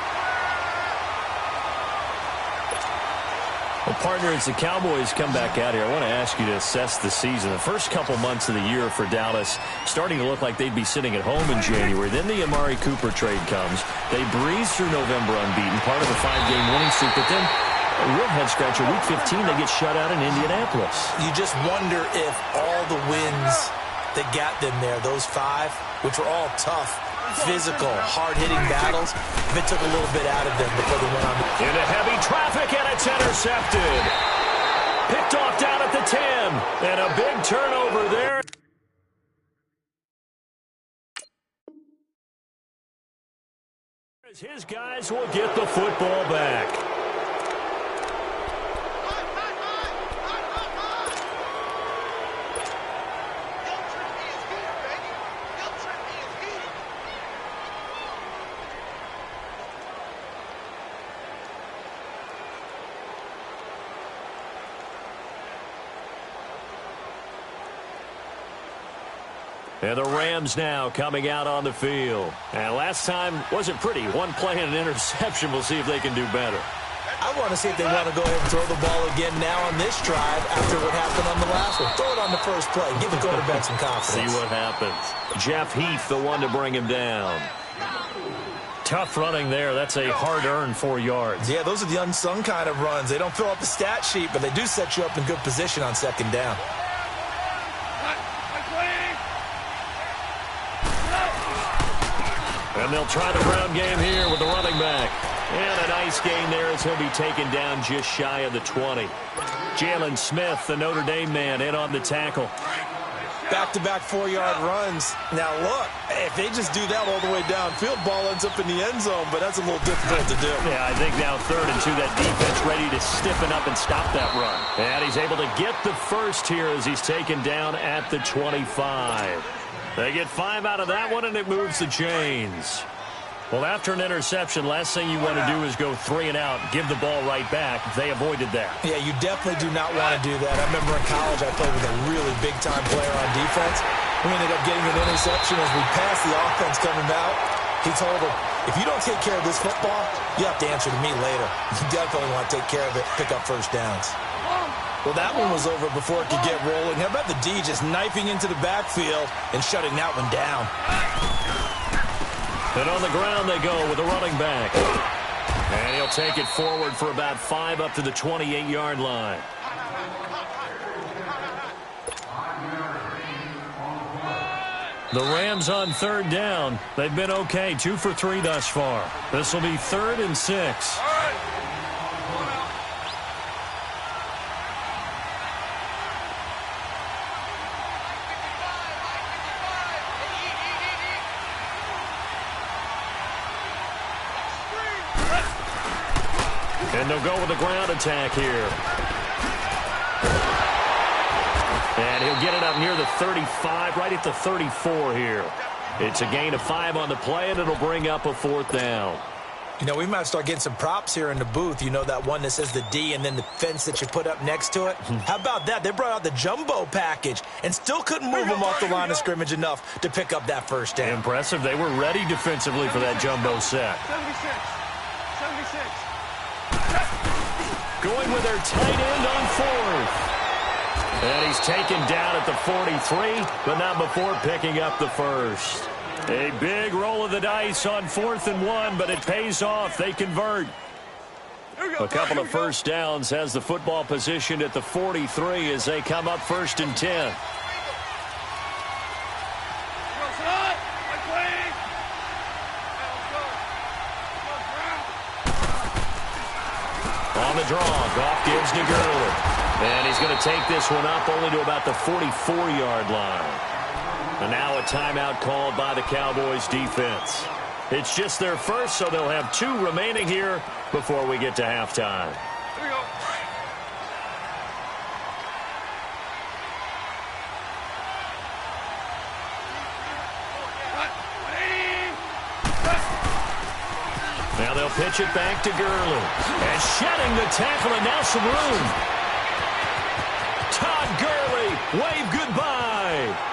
Well, partner, as the Cowboys come back out here, I want to ask you to assess the season. The first couple months of the year for Dallas starting to look like they'd be sitting at home in January. Then the Amari Cooper trade comes. They breeze through November unbeaten, part of a 5-game winning streak. But then a real head-scratcher, Week 15, they get shut out in Indianapolis. You just wonder if all the wins that got them there, those 5, which were all tough, physical, hard-hitting battles, if it took a little bit out of them before they went on. Into heavy traffic, and it's intercepted. Picked off down at the 10. And a big turnover there. His guys will get the football back. And the Rams now coming out on the field. And last time wasn't pretty. One play and an interception. We'll see if they can do better. I want to see if they want to go ahead and throw the ball again now on this drive after what happened on the last one. Throw it on the first play. Give the quarterback some confidence. See what happens. Jeff Heath, the one to bring him down. Tough running there. That's a hard-earned 4 yards. Yeah, those are the unsung kind of runs. They don't fill up the stat sheet, but they do set you up in good position on 2nd down. And they'll try the ground game here with the running back. And a nice gain there as he'll be taken down just shy of the 20. Jalen Smith, the Notre Dame man, in on the tackle. Back-to-back 4-yard runs. Now, look, if they just do that all the way downfield, ball ends up in the end zone, but that's a little difficult to do. Yeah, I think now 3rd and 2, that defense ready to stiffen up and stop that run. And he's able to get the first here as he's taken down at the 25. They get 5 out of that one, and it moves the chains. Well, after an interception, last thing you want to do is go 3 and out, give the ball right back. They avoided that. Yeah, you definitely do not want to do that. I remember in college I played with a really big-time player on defense. We ended up getting an interception as we passed the offense coming out. He told him, if you don't take care of this football, you have to answer to me later. You definitely want to take care of it, pick up first downs. Well, that one was over before it could get rolling. How about the D just knifing into the backfield and shutting that one down? And on the ground they go with the running back. And he'll take it forward for about 5 up to the 28-yard line. The Rams on 3rd down. They've been okay, 2 for 3 thus far. This will be 3rd and 6. And they'll go with the ground attack here. And he'll get it up near the 35, right at the 34 here. It's a gain of 5 on the play, and it'll bring up a 4th down. You know, we might start getting some props here in the booth. You know that one that says the D and then the fence that you put up next to it? How about that? They brought out the jumbo package and still couldn't move them off the line of scrimmage enough to pick up that 1st down. Impressive. They were ready defensively for that jumbo set. 76. Going with their tight end on 4th. And he's taken down at the 43, but not before picking up the 1st. A big roll of the dice on 4th and 1, but it pays off. They convert. A couple of 1st downs, has the football positioned at the 43 as they come up 1st and 10. On the draw, Goff gives to Gurley. And he's going to take this one up only to about the 44-yard line. And now a timeout called by the Cowboys defense. It's just their first, so they'll have 2 remaining here before we get to halftime. Here we go. Now they'll pitch it back to Gurley. And shedding the tackle, and now some room. Todd Gurley, wave goodbye.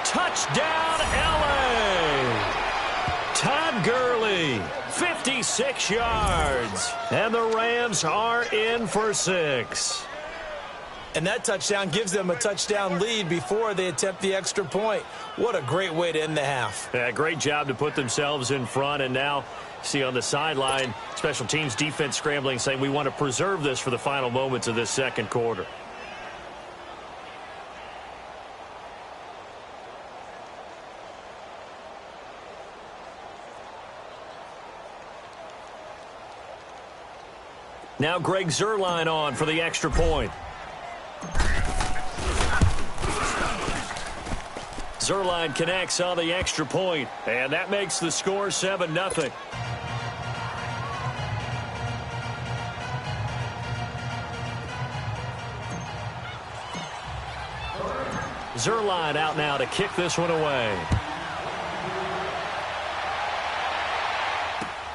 Touchdown, L.A. Todd Gurley, 56 yards. And the Rams are in for 6. And that touchdown gives them a touchdown lead before they attempt the extra point. What a great way to end the half. Yeah, great job to put themselves in front. And now, see on the sideline, special teams defense scrambling, saying we want to preserve this for the final moments of this 2nd quarter. Now Greg Zuerlein on for the extra point. Zuerlein connects on the extra point, and that makes the score 7-0. Zuerlein out now to kick this one away.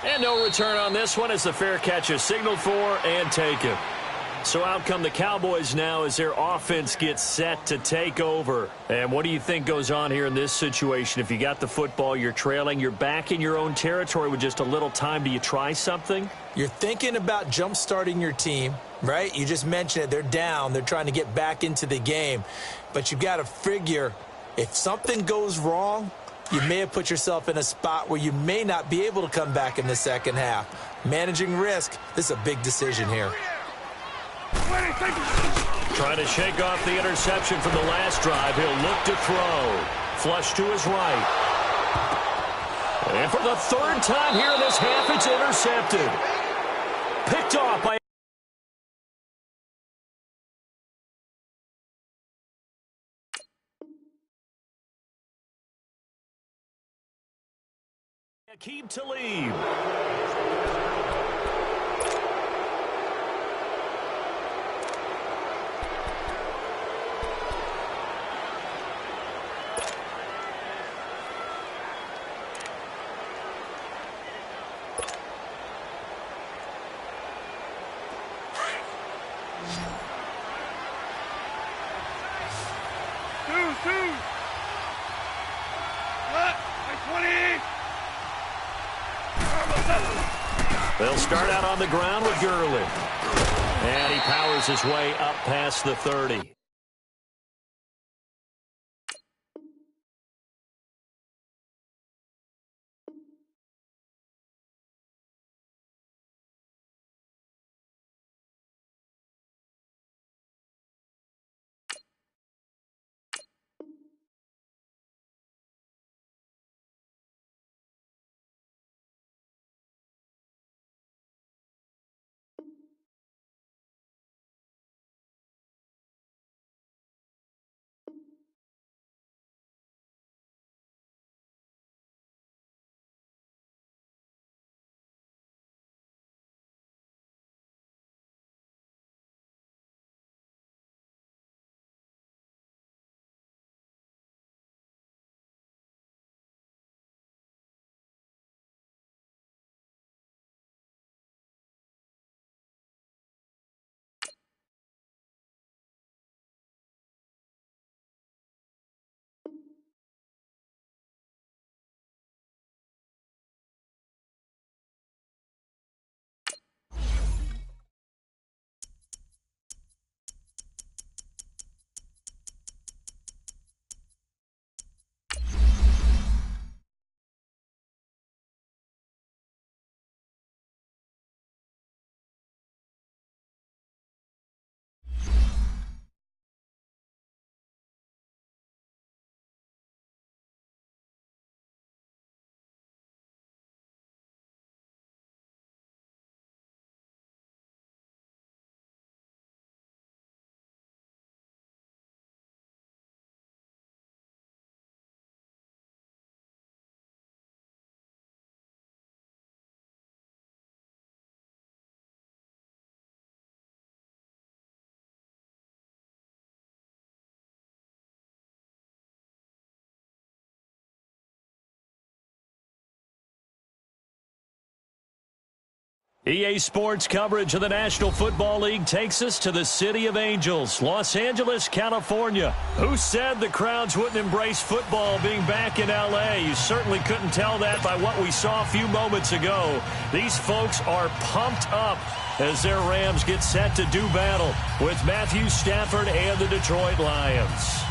And no return on this one as the fair catch is signaled for and taken. So out come the Cowboys now as their offense gets set to take over. And what do you think goes on here in this situation? If you got the football, you're trailing, you're back in your own territory with just a little time. Do you try something? You're thinking about jump-starting your team, right? You just mentioned it. They're down. They're trying to get back into the game. But you've got to figure if something goes wrong, you may have put yourself in a spot where you may not be able to come back in the 2nd half. Managing risk, this is a big decision here. Trying to shake off the interception from the last drive. He'll look to throw. Flush to his right. And for the 3rd time here in this half, it's intercepted. Picked off by Aqib Talib. They'll start out on the ground with Gurley. And he powers his way up past the 30. EA Sports coverage of the National Football League takes us to the City of Angels, Los Angeles, California. Who said the crowds wouldn't embrace football being back in L.A.? You certainly couldn't tell that by what we saw a few moments ago. These folks are pumped up as their Rams get set to do battle with Matthew Stafford and the Detroit Lions.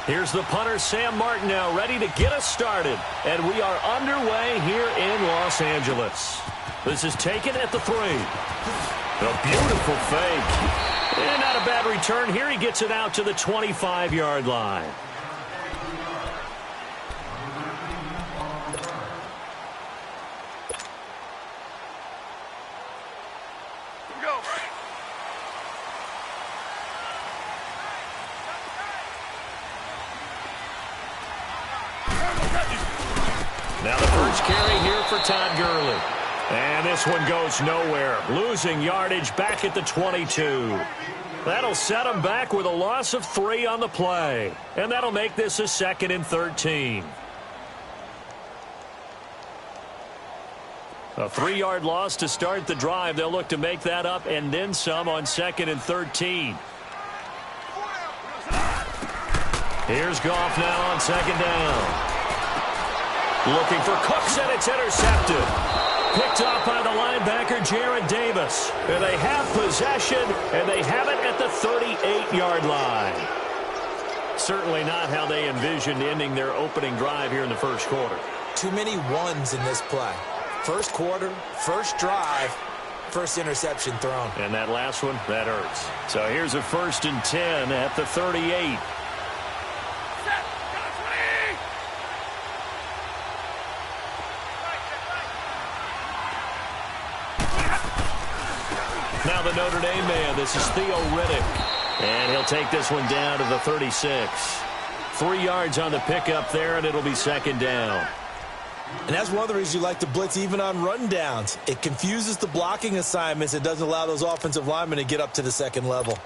Here's the punter, Sam Martin, now ready to get us started. And we are underway here in Los Angeles. This is taken at the 3. A beautiful fake. And not a bad return here. He gets it out to the 25-yard line. Now the first carry here for Todd Gurley. And this one goes nowhere. Losing yardage back at the 22. That'll set him back with a loss of 3 on the play. And that'll make this a 2nd and 13. A 3-yard loss to start the drive. They'll look to make that up and then some on 2nd and 13. Here's Goff now on 2nd down. Looking for Cooks, and it's intercepted. Picked up by the linebacker, Jared Davis. And they have possession, and they have it at the 38-yard line. Certainly not how they envisioned ending their opening drive here in the first quarter. Too many ones in this play. First quarter, first drive, first interception thrown. And that last one, that hurts. So here's a 1st and 10 at the 38. Now the Notre Dame man, this is Theo Riddick. And he'll take this one down to the 36. 3 yards on the pickup there, and it'll be 2nd down. And that's one of the reasons you like to blitz even on rundowns. It confuses the blocking assignments. It doesn't allow those offensive linemen to get up to the 2nd level.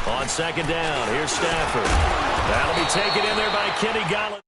On 2nd down, here's Stafford. That'll be taken in there by Kenny Galladay.